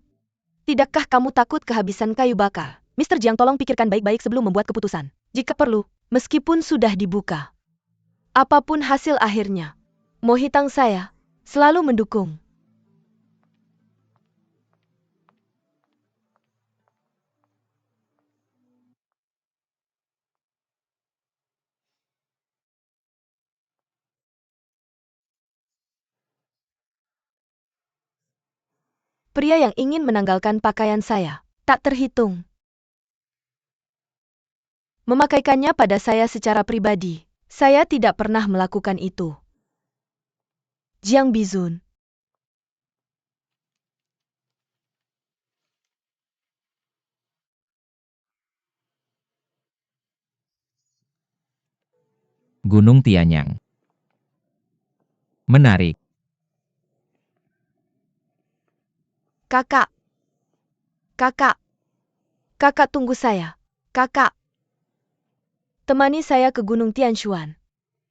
Tidakkah kamu takut kehabisan kayu bakar? Mr. Jiang tolong pikirkan baik-baik sebelum membuat keputusan. Jika perlu, meskipun sudah dibuka. Apapun hasil akhirnya, Mohitang saya selalu mendukung. Pria yang ingin menanggalkan pakaian saya, tak terhitung. Memakaikannya pada saya secara pribadi, saya tidak pernah melakukan itu. Jiang Bizun. Gunung Tianyang. Menarik. Kakak. Kakak. Kakak tunggu saya. Kakak. Temani saya ke Gunung Tianshuan.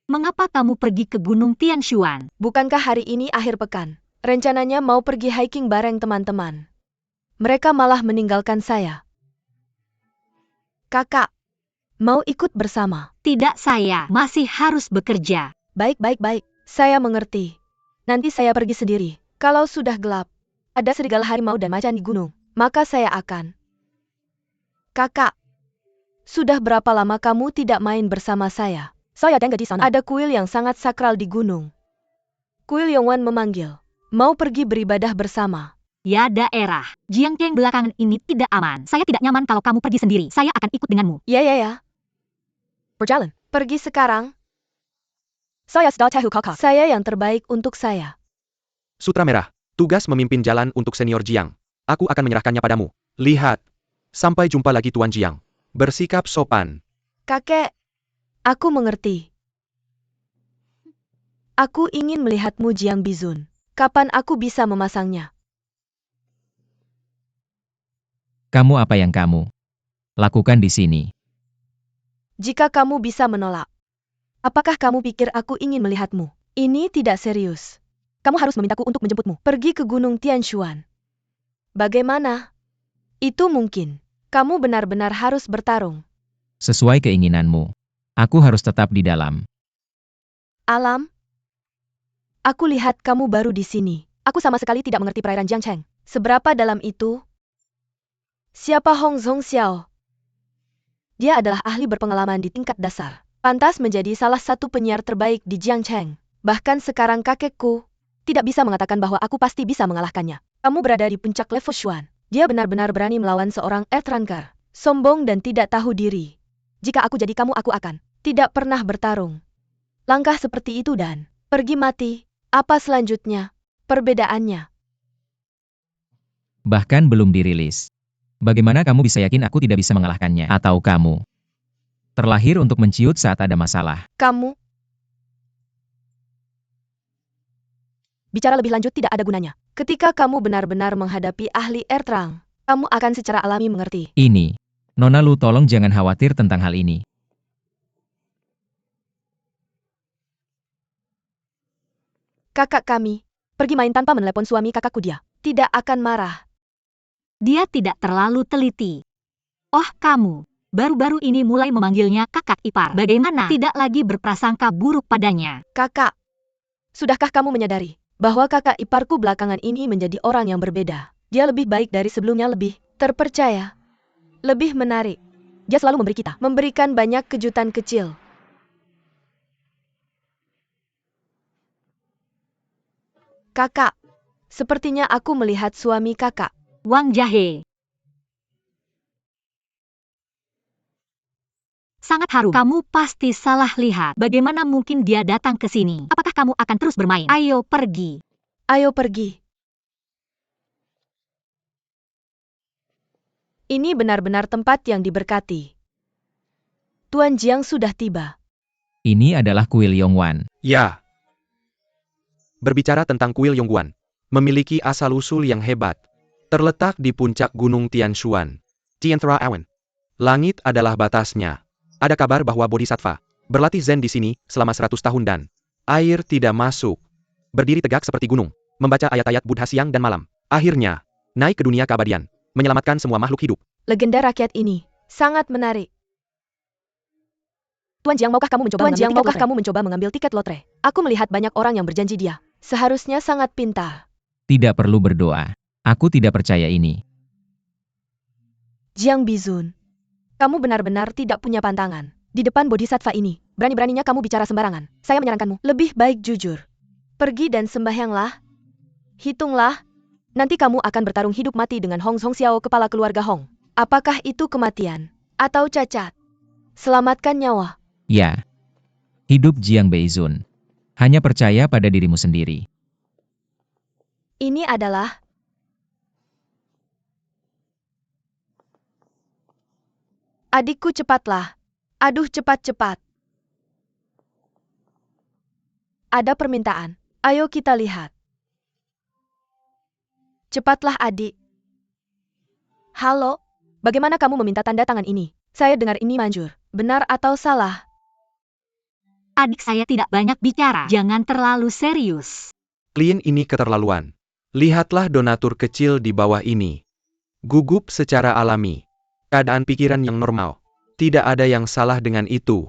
Mengapa kamu pergi ke Gunung Tianshuan? Bukankah hari ini akhir pekan? Rencananya mau pergi hiking bareng teman-teman. Mereka malah meninggalkan saya. Kakak. Mau ikut bersama? Tidak, saya masih harus bekerja. Baik. Saya mengerti. Nanti saya pergi sendiri. Kalau sudah gelap, ada serigala harimau dan macan di gunung, maka saya akan. Kakak. Sudah berapa lama kamu tidak main bersama saya? Saya tinggal di sana. Ada kuil yang sangat sakral di gunung. Kuil Yongwan memanggil. Mau pergi beribadah bersama. Ya, daerah Jiangcheng belakangan ini tidak aman. Saya tidak nyaman kalau kamu pergi sendiri. Saya akan ikut denganmu. Ya. Berjalan. Pergi sekarang. Saya sudah tahu kakak. Saya yang terbaik untuk saya. Sutra Merah. Tugas memimpin jalan untuk senior Jiang. Aku akan menyerahkannya padamu. Lihat. Sampai jumpa lagi Tuan Jiang. Bersikap sopan. Kakek. Aku mengerti. Aku ingin melihatmu Jiang Bizun. Kapan aku bisa memasangnya? Kamu apa yang kamu lakukan di sini? Jika kamu bisa menolak. Apakah kamu pikir aku ingin melihatmu? Ini tidak serius. Kamu harus memintaku untuk menjemputmu. Pergi ke Gunung Tianshuan. Bagaimana? Itu mungkin. Kamu benar-benar harus bertarung. Sesuai keinginanmu. Aku harus tetap di dalam. Alam? Aku lihat kamu baru di sini. Aku sama sekali tidak mengerti perairan Jiangcheng. Seberapa dalam itu? Siapa Hong Zhongxiao? Dia adalah ahli berpengalaman di tingkat dasar. Pantas menjadi salah satu penyiar terbaik di Jiangcheng. Bahkan sekarang kakekku tidak bisa mengatakan bahwa aku pasti bisa mengalahkannya. Kamu berada di puncak level Xuan. Dia benar-benar berani melawan seorang Earthrunner. Sombong dan tidak tahu diri. Jika aku jadi kamu, aku akan tidak pernah bertarung. Langkah seperti itu dan pergi mati. Apa selanjutnya? Perbedaannya. Bahkan belum dirilis. Bagaimana kamu bisa yakin aku tidak bisa mengalahkannya? Atau kamu terlahir untuk menciut saat ada masalah? Kamu bicara lebih lanjut tidak ada gunanya. Ketika kamu benar-benar menghadapi ahli Ertrang, kamu akan secara alami mengerti. Ini. Nona Lu, tolong jangan khawatir tentang hal ini. Kakak kami pergi main tanpa menelepon suami kakakku, dia tidak akan marah. Dia tidak terlalu teliti. Oh, kamu baru-baru ini mulai memanggilnya kakak ipar. Bagaimana tidak lagi berprasangka buruk padanya? Kakak, sudahkah kamu menyadari bahwa kakak iparku belakangan ini menjadi orang yang berbeda? Dia lebih baik dari sebelumnya, lebih terpercaya, lebih menarik. Dia selalu memberikan banyak kejutan kecil. Kakak, sepertinya aku melihat suami kakak. Wang Jahe. Sangat harum. Kamu pasti salah lihat. Bagaimana mungkin dia datang ke sini? Apakah kamu akan terus bermain? Ayo pergi. Ayo pergi. Ini benar-benar tempat yang diberkati. Tuan Jiang sudah tiba. Ini adalah kuil Yongwan. Ya. Berbicara tentang kuil Yongguan, memiliki asal-usul yang hebat. Terletak di puncak Gunung Tianshuan, Tiantra Awan. Langit adalah batasnya. Ada kabar bahwa Bodhisattva berlatih Zen di sini selama 100 tahun dan air tidak masuk. Berdiri tegak seperti gunung, membaca ayat-ayat Buddha siang dan malam. Akhirnya, naik ke dunia keabadian, menyelamatkan semua makhluk hidup. Legenda rakyat ini sangat menarik. Tuan Jiang, maukah kamu mencoba mengambil tiket lotre? Aku melihat banyak orang yang berjanji dia seharusnya sangat pintar. Tidak perlu berdoa. Aku tidak percaya ini. Jiang Bizun, kamu benar-benar tidak punya pantangan. Di depan Bodhisattva ini, berani-beraninya kamu bicara sembarangan. Saya menyarankanmu, lebih baik jujur. Pergi dan sembahyanglah. Hitunglah. Nanti kamu akan bertarung hidup mati dengan Hong Zhongxiao, kepala keluarga Hong. Apakah itu kematian? Atau cacat? Selamatkan nyawa. Ya. Hidup Jiang Beizun. Hanya percaya pada dirimu sendiri. Ini adalah adikku, cepatlah. Aduh, cepat-cepat. ada permintaan. Ayo kita lihat. Cepatlah adik. Halo, bagaimana kamu meminta tanda tangan ini? Saya dengar ini manjur. Benar atau salah? Adik saya tidak banyak bicara. Jangan terlalu serius. Klien ini keterlaluan. Lihatlah donatur kecil di bawah ini. Gugup secara alami. Keadaan pikiran yang normal. Tidak ada yang salah dengan itu.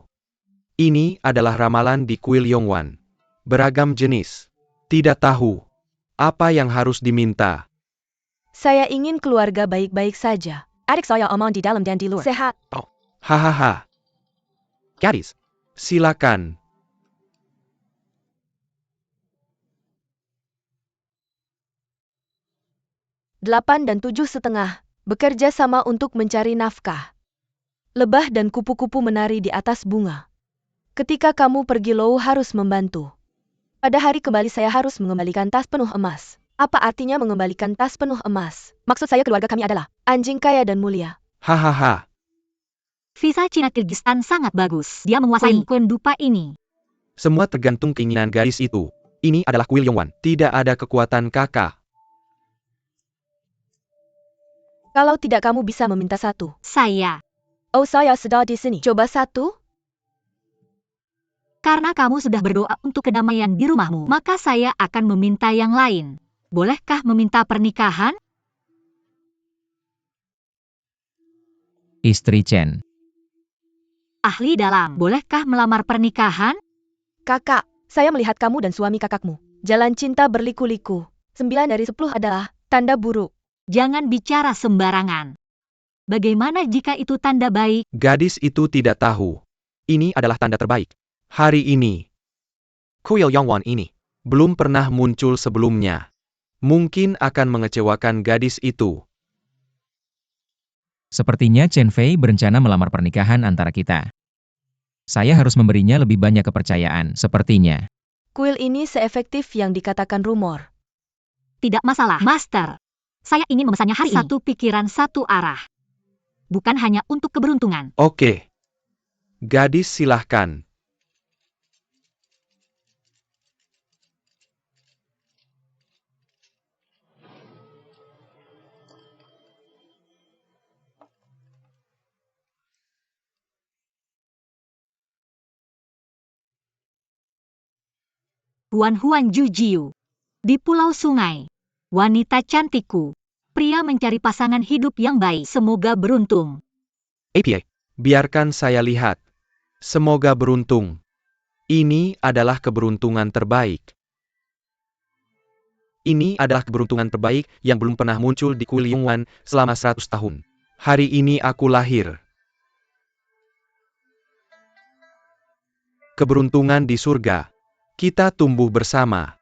Ini adalah ramalan di kuil Yongwan. Beragam jenis. Tidak tahu apa yang harus diminta. Saya ingin keluarga baik-baik saja. Adik saya aman di dalam dan di luar. Sehat. Hahaha. Gadis, silakan. Delapan dan 7,5. Bekerja sama untuk mencari nafkah. Lebah dan kupu-kupu menari di atas bunga. Ketika kamu pergi Lou harus membantu. Pada hari kembali saya harus mengembalikan tas penuh emas. Apa artinya mengembalikan tas penuh emas? Maksud saya keluarga kami adalah anjing kaya dan mulia. Hahaha. Visa Cina Kirgistan sangat bagus. Dia menguasai koin dupa ini. Semua tergantung keinginan gadis itu. Ini adalah kuil Yongwan. Tidak ada kekuatan kakak. Kalau tidak kamu bisa meminta satu. Saya. Oh saya sudah di sini. Coba satu. Karena kamu sudah berdoa untuk kedamaian di rumahmu, maka saya akan meminta yang lain. Bolehkah meminta pernikahan? Istri Chen. Ahli dalam, bolehkah melamar pernikahan? Kakak, saya melihat kamu dan suami kakakmu. Jalan cinta berliku-liku. 9 dari 10 adalah tanda buruk. Jangan bicara sembarangan. Bagaimana jika itu tanda baik? Gadis itu tidak tahu. Ini adalah tanda terbaik. Hari ini. Kuil Yongwan ini belum pernah muncul sebelumnya. Mungkin akan mengecewakan gadis itu. Sepertinya Chen Fei berencana melamar pernikahan antara kita. Saya harus memberinya lebih banyak kepercayaan, sepertinya. Kuil ini seefektif yang dikatakan rumor. Tidak masalah, Master. Saya ingin memesannya hari ini. Satu pikiran satu arah. Bukan hanya untuk keberuntungan. Oke. Gadis silahkan. Huan Jujiu. Di Pulau Sungai. Wanita cantikku. Pria mencari pasangan hidup yang baik. Semoga beruntung. APA, biarkan saya lihat. Semoga beruntung. Ini adalah keberuntungan terbaik. Ini adalah keberuntungan terbaik yang belum pernah muncul di kuil Yongwan selama 100 tahun. Hari ini aku lahir. Keberuntungan di surga. Kita tumbuh bersama.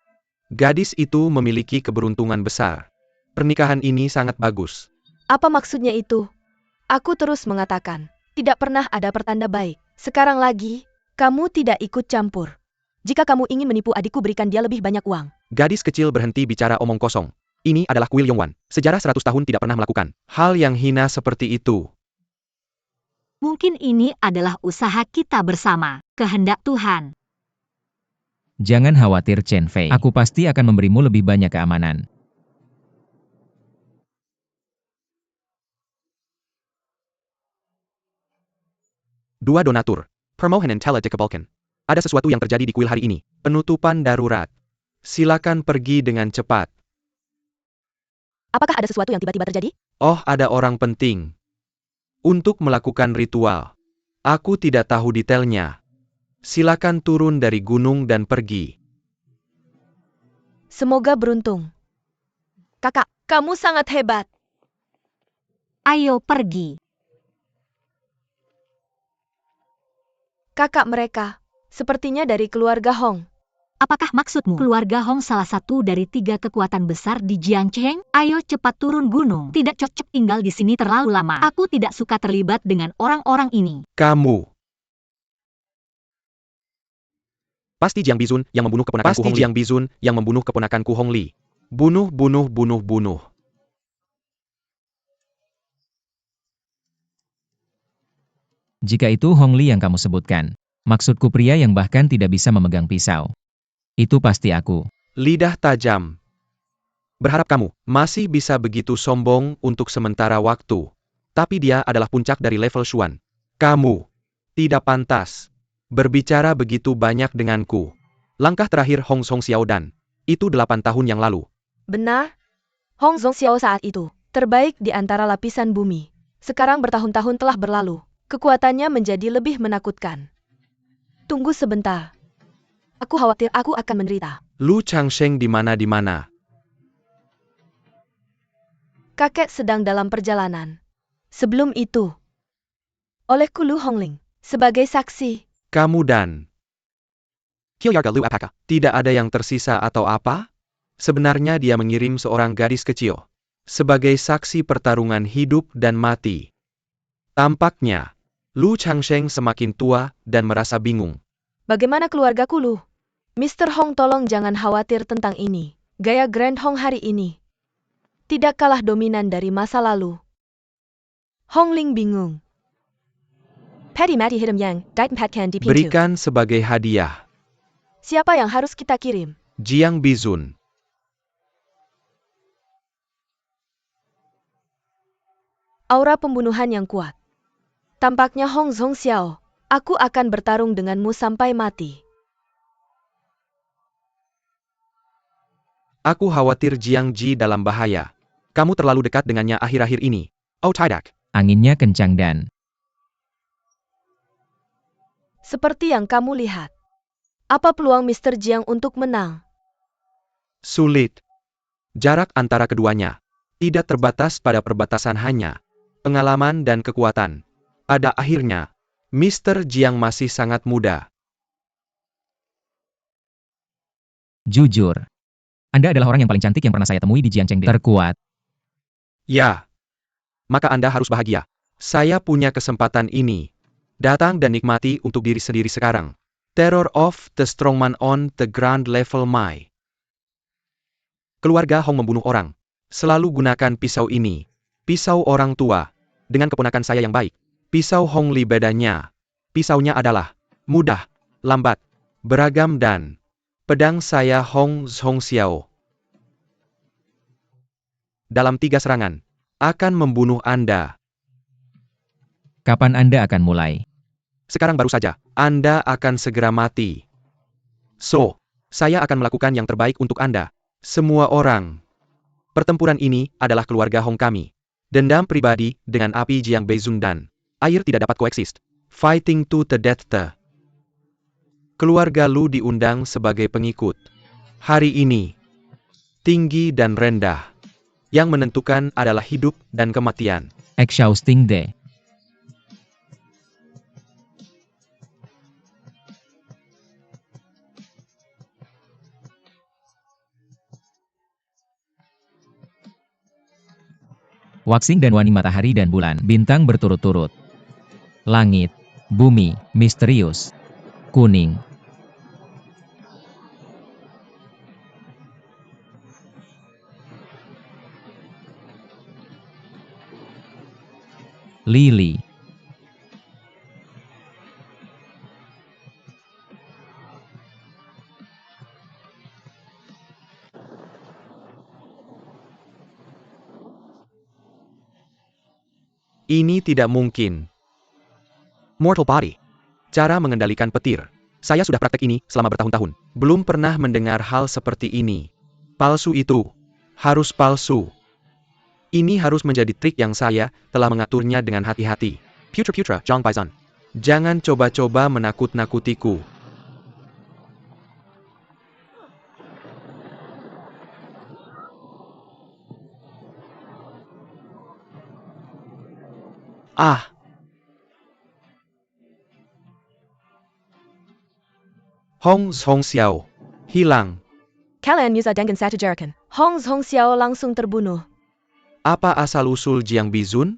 Gadis itu memiliki keberuntungan besar. Pernikahan ini sangat bagus. Apa maksudnya itu? Aku terus mengatakan, tidak pernah ada pertanda baik. Sekarang lagi, kamu tidak ikut campur. Jika kamu ingin menipu adikku berikan dia lebih banyak uang. Gadis kecil berhenti bicara omong kosong. Ini adalah kuil Yongwan. Sejarah 100 tahun tidak pernah melakukan hal yang hina seperti itu. Mungkin ini adalah usaha kita bersama. Kehendak Tuhan. Jangan khawatir Chen Fei. Aku pasti akan memberimu lebih banyak keamanan. Dua donatur. Permohonan telah dikabulkan. Ada sesuatu yang terjadi di kuil hari ini. Penutupan darurat. Silakan pergi dengan cepat. Apakah ada sesuatu yang tiba-tiba terjadi? Oh, ada orang penting. Untuk melakukan ritual. Aku tidak tahu detailnya. Silakan turun dari gunung dan pergi. Semoga beruntung. Kakak, kamu sangat hebat. Ayo pergi. Kakak mereka, sepertinya dari keluarga Hong. Apakah maksudmu? Keluarga Hong salah satu dari 3 kekuatan besar di Jiangcheng? Ayo cepat turun gunung. Tidak cocok tinggal di sini terlalu lama. Aku tidak suka terlibat dengan orang-orang ini. Kamu. Pasti Jiang Bizun yang membunuh keponakanku Hong Li. Jiang Bizun yang membunuh keponakanku Hong Li. Bunuh. Jika itu Hong Li yang kamu sebutkan, maksudku pria yang bahkan tidak bisa memegang pisau. Itu pasti aku. Lidah tajam. Berharap kamu masih bisa begitu sombong untuk sementara waktu. Tapi dia adalah puncak dari level Xuan. Kamu tidak pantas berbicara begitu banyak denganku. Langkah terakhir Hong Xiao dan itu 8 tahun yang lalu. Benar? Hong Xiao saat itu terbaik di antara lapisan bumi. Sekarang bertahun-tahun telah berlalu. Kekuatannya menjadi lebih menakutkan. Tunggu sebentar. Aku khawatir aku akan menderita. Lu Changsheng di mana-mana. Kakek sedang dalam perjalanan. Sebelum itu, olehku Lu Hongling sebagai saksi. Kamu dan Qiuyarga Lu apakah tidak ada yang tersisa atau apa? Sebenarnya dia mengirim seorang gadis kecil sebagai saksi pertarungan hidup dan mati. Tampaknya, Lu Changsheng semakin tua dan merasa bingung. Bagaimana keluargaku Lu? Mr. Hong, tolong jangan khawatir tentang ini. Gaya Grand Hong hari ini tidak kalah dominan dari masa lalu. Hong Ling bingung. Patty Matty Hitam Yang, Daitan Pat Can Dipintu. Berikan sebagai hadiah. Siapa yang harus kita kirim? Jiang Bizun. Aura pembunuhan yang kuat. Tampaknya Hong Xiao, aku akan bertarung denganmu sampai mati. Aku khawatir Jiang Ji dalam bahaya. Kamu terlalu dekat dengannya akhir-akhir ini. Oh tidak. Anginnya kencang dan Seperti yang kamu lihat. Apa peluang Mr. Jiang untuk menang? Sulit. Jarak antara keduanya tidak terbatas pada perbatasan hanya pengalaman dan kekuatan. Pada akhirnya, Mr. Jiang masih sangat muda. jujur. Anda adalah orang yang paling cantik yang pernah saya temui di Jiangcheng. Terkuat. Ya. Maka Anda harus bahagia. Saya punya kesempatan ini. Datang dan nikmati untuk diri sendiri sekarang. Terror of the Strongman on the Grand Level Mai. Keluarga Hong membunuh orang. Selalu gunakan pisau ini. Pisau orang tua. Dengan keponakan saya yang baik. Pisau Hong Li bedanya. Pisaunya adalah mudah, lambat, beragam dan pedang saya Hong Xiao. Dalam 3 serangan, akan membunuh Anda. Kapan Anda akan mulai? Sekarang baru saja, Anda akan segera mati. So, saya akan melakukan yang terbaik untuk Anda. Semua orang. Pertempuran ini adalah keluarga Hong kami. Dendam pribadi dengan api Jiang Beizun dan air tidak dapat koeksis. Fighting to the death. Keluarga Lu diundang sebagai pengikut. Hari ini, tinggi dan rendah. Yang menentukan adalah hidup dan kematian. Exhausting Day. Waxing dan Wani matahari dan bulan, bintang berturut-turut. Langit, bumi, misterius, kuning. Lili. Ini tidak mungkin. Mortal Body. Cara mengendalikan petir. Saya sudah praktek ini selama bertahun-tahun. Belum pernah mendengar hal seperti ini. Palsu itu. Harus palsu. Ini harus menjadi trik yang saya telah mengaturnya dengan hati-hati. Putra-putra, Zhang Baizan. Jangan coba-coba menakut-nakutiku. Ah. Hong Xiao. Hilang. Kalian Musa dengan satu jarakan. Hong Xiao langsung terbunuh. Apa asal-usul Jiang Bizun?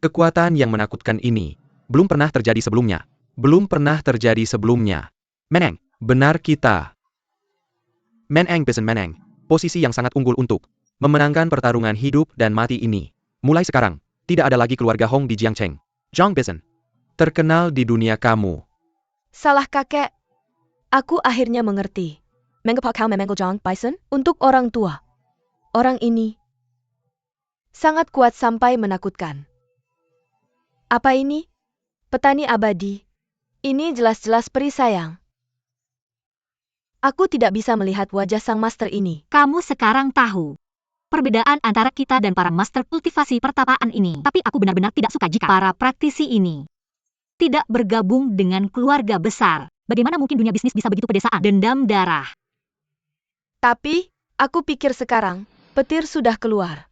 Kekuatan yang menakutkan ini belum pernah terjadi sebelumnya. Belum pernah terjadi sebelumnya. Meneng, benar kita. Meneng Bizun Meneng. Posisi yang sangat unggul untuk memenangkan pertarungan hidup dan mati ini. Mulai sekarang, tidak ada lagi keluarga Hong di Jiangcheng. Zhang Bizun. Terkenal di dunia kamu. Salah kakek. Aku akhirnya mengerti. Mengepakau memenggojang bison untuk orang tua. Orang ini sangat kuat sampai menakutkan. Apa ini? Petani abadi. Ini jelas-jelas peri sayang. Aku tidak bisa melihat wajah sang master ini. Kamu sekarang tahu perbedaan antara kita dan para master kultivasi pertapaan ini. Tapi aku benar-benar tidak suka jika para praktisi ini tidak bergabung dengan keluarga besar. Bagaimana mungkin dunia bisnis bisa begitu pedesaan? Dendam darah. Tapi, aku pikir sekarang, petir sudah keluar.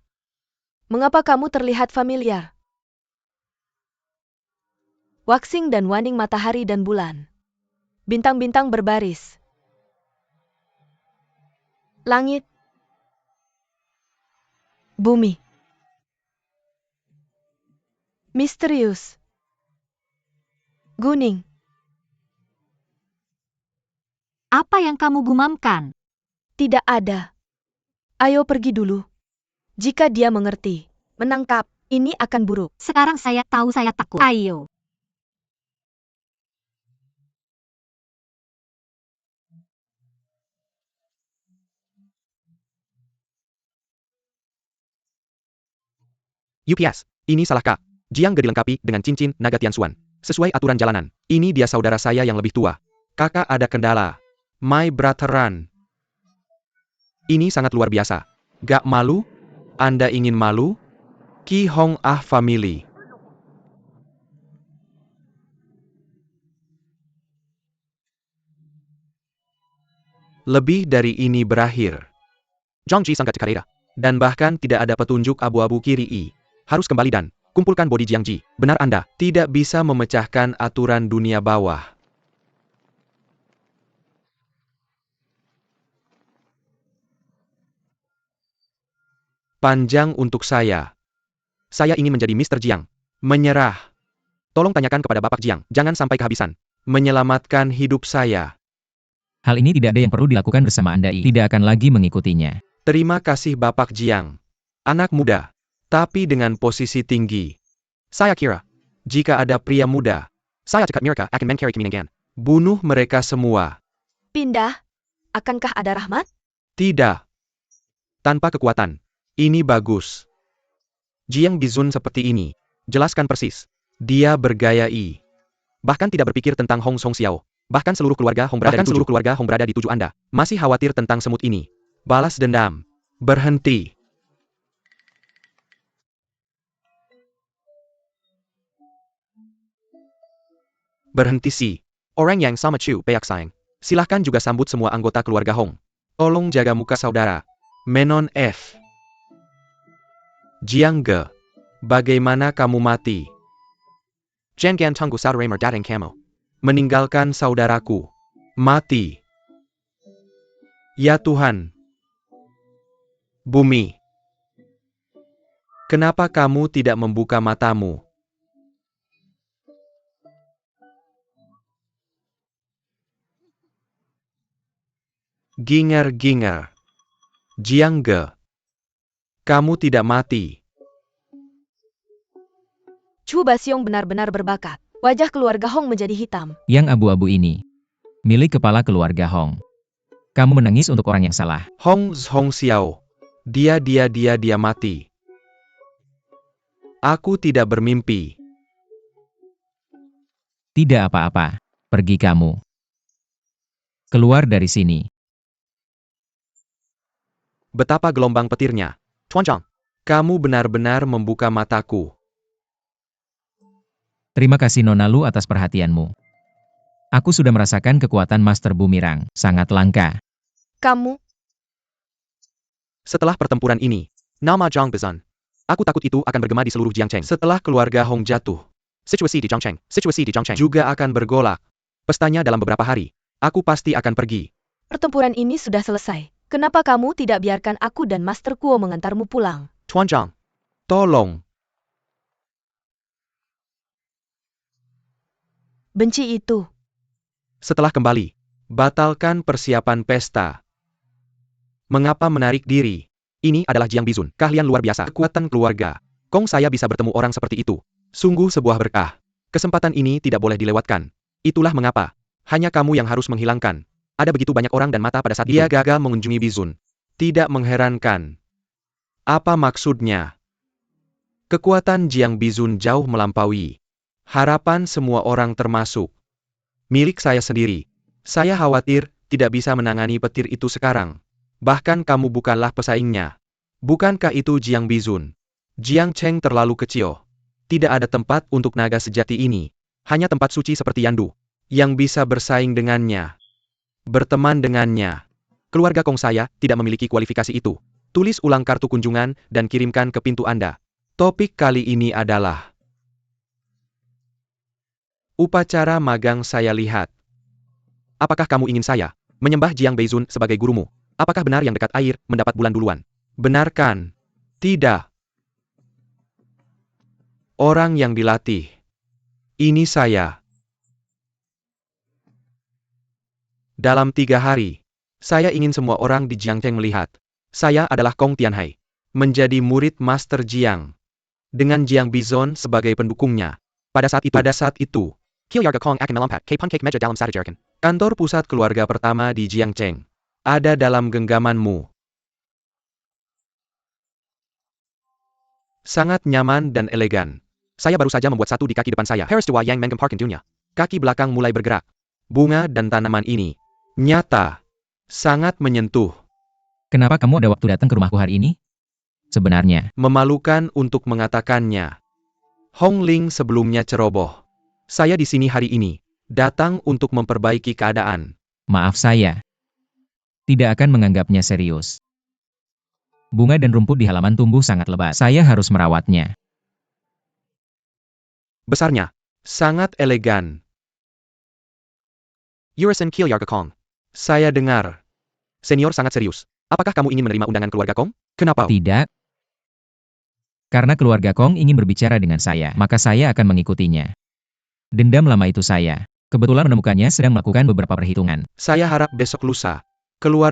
Mengapa kamu terlihat familiar? Waxing dan waning matahari dan bulan. Bintang-bintang berbaris. Langit. Bumi. Misterius. Kuning. Apa yang kamu gumamkan? Tidak ada. Ayo pergi dulu. Jika dia mengerti, menangkap, ini akan buruk. Sekarang saya tahu saya takut. Ayo. UPS, ini salah Kak. Jiang Ge dilengkapi dengan cincin naga Tianxuan. Sesuai aturan jalanan, ini dia saudara saya yang lebih tua. Kakak ada kendala. My brotheran. Ini sangat luar biasa. Gak malu? Anda ingin malu? Ki Hong Ah Family. Lebih dari ini berakhir. Zhang Ji sangat cekarera. Dan bahkan tidak ada petunjuk abu-abu kiri I. Harus kembali dan kumpulkan bodi Jiang Ji. Benar Anda tidak bisa memecahkan aturan dunia bawah. Panjang untuk saya. Saya ingin menjadi Mr. Jiang. Menyerah. Tolong tanyakan kepada Bapak Jiang, jangan sampai kehabisan. Menyelamatkan hidup saya. Hal ini tidak ada yang perlu dilakukan bersama Anda. Tidak akan lagi mengikutinya. Terima kasih Bapak Jiang. Anak muda, tapi dengan posisi tinggi. Saya kira, jika ada pria muda, saya cekat mereka akan mencari kemenangan. Bunuh mereka semua. Pindah? Akankah ada rahmat? Tidak. Tanpa kekuatan. Ini bagus. Jiang Bizun seperti ini. Jelaskan persis. Dia bergaya I. Bahkan tidak berpikir tentang Hong Song Xiao. Bahkan seluruh keluarga Hong berada di tujuh Anda. Masih khawatir tentang semut ini. Balas dendam. Berhenti. Berhenti sih. Orang yang sama Chu Peak Sang. Silahkan juga sambut semua anggota keluarga Hong. Tolong jaga muka saudara. Menon F. Jiang Ge. Bagaimana kamu mati? Jangan tunggu saudara merdatang kamu. Meninggalkan saudaraku. Mati. Ya Tuhan. Bumi. Kenapa kamu tidak membuka matamu? Ginger-ginger. Jiang Ge. Kamu tidak mati. Chu Basiong benar-benar berbakat. Wajah keluarga Hong menjadi hitam. Yang abu-abu ini, milik kepala keluarga Hong. Kamu menangis untuk orang yang salah. Hong Xiao. Dia mati. Aku tidak bermimpi. Tidak apa-apa. Pergi kamu. Keluar dari sini. Betapa gelombang petirnya. Tuan Zhang, kamu benar-benar membuka mataku. Terima kasih Nona Lu atas perhatianmu. Aku sudah merasakan kekuatan Master Bumirang. Sangat langka. Kamu? Setelah pertempuran ini, nama Zhang Bezan. Aku takut itu akan bergema di seluruh Jiangcheng. Setelah keluarga Hong jatuh, situasi di Jiangcheng juga akan bergolak. Pestanya dalam beberapa hari. Aku pasti akan pergi. Pertempuran ini sudah selesai. Kenapa kamu tidak biarkan aku dan Master Kuo mengantarmu pulang? Tuan Zhang, tolong. Benci itu. Setelah kembali, batalkan persiapan pesta. Mengapa menarik diri? Ini adalah Jiang Bizun, keahlian luar biasa, kekuatan keluarga. Kong saya bisa bertemu orang seperti itu. Sungguh sebuah berkah. Kesempatan ini tidak boleh dilewatkan. Itulah mengapa. Hanya kamu yang harus menghilangkan Ada begitu banyak orang dan mata pada saat dia gagal mengunjungi Bizun. Tidak mengherankan. Apa maksudnya? Kekuatan Jiang Bizun jauh melampaui harapan semua orang termasuk milik saya sendiri. Saya khawatir tidak bisa menangani petir itu sekarang. Bahkan kamu bukanlah pesaingnya. Bukankah itu Jiang Bizun? Jiang Cheng terlalu kecil. Tidak ada tempat untuk naga sejati ini. Hanya tempat suci seperti Yandu yang bisa bersaing dengannya. Berteman dengannya. Keluarga Kong saya tidak memiliki kualifikasi itu. Tulis ulang kartu kunjungan dan kirimkan ke pintu Anda. Topik kali ini adalah upacara magang saya lihat. Apakah kamu ingin saya menyembah Jiang Beizun sebagai gurumu? Apakah benar yang dekat air mendapat bulan duluan? Benarkan? Tidak. Orang yang dilatih. Ini saya. Dalam 3 hari, saya ingin semua orang di Jiangcheng melihat. Saya adalah Kong Tianhai. Menjadi murid Master Jiang. Dengan Jiang Bizon sebagai pendukungnya. Pada saat itu, Kilyarga Kong akan melompat ke pancake meja dalam Sadajarkan. Kantor pusat keluarga pertama di Jiangcheng. Ada dalam genggamanmu. Sangat nyaman dan elegan. Saya baru saja membuat satu di kaki depan saya. Harris Dewa Yang Menggem Parkin dunia. Kaki belakang mulai bergerak. Bunga dan tanaman ini nyata. Sangat menyentuh. Kenapa kamu ada waktu datang ke rumahku hari ini? Sebenarnya, Memalukan untuk mengatakannya. Hong Ling sebelumnya ceroboh. Saya di sini hari ini. Datang untuk memperbaiki keadaan. maaf saya tidak akan menganggapnya serius. Bunga dan rumput di halaman tumbuh sangat lebat. Saya harus merawatnya. Besarnya. Sangat elegan. Yurisen Kilyarga Kong. Saya dengar. Senior sangat serius. Apakah kamu ingin menerima undangan keluarga Kong? Kenapa? Tidak. Karena keluarga Kong ingin berbicara dengan saya, maka saya akan mengikutinya. Dendam lama itu saya kebetulan menemukannya sedang melakukan beberapa perhitungan. Saya harap besok lusa. Keluar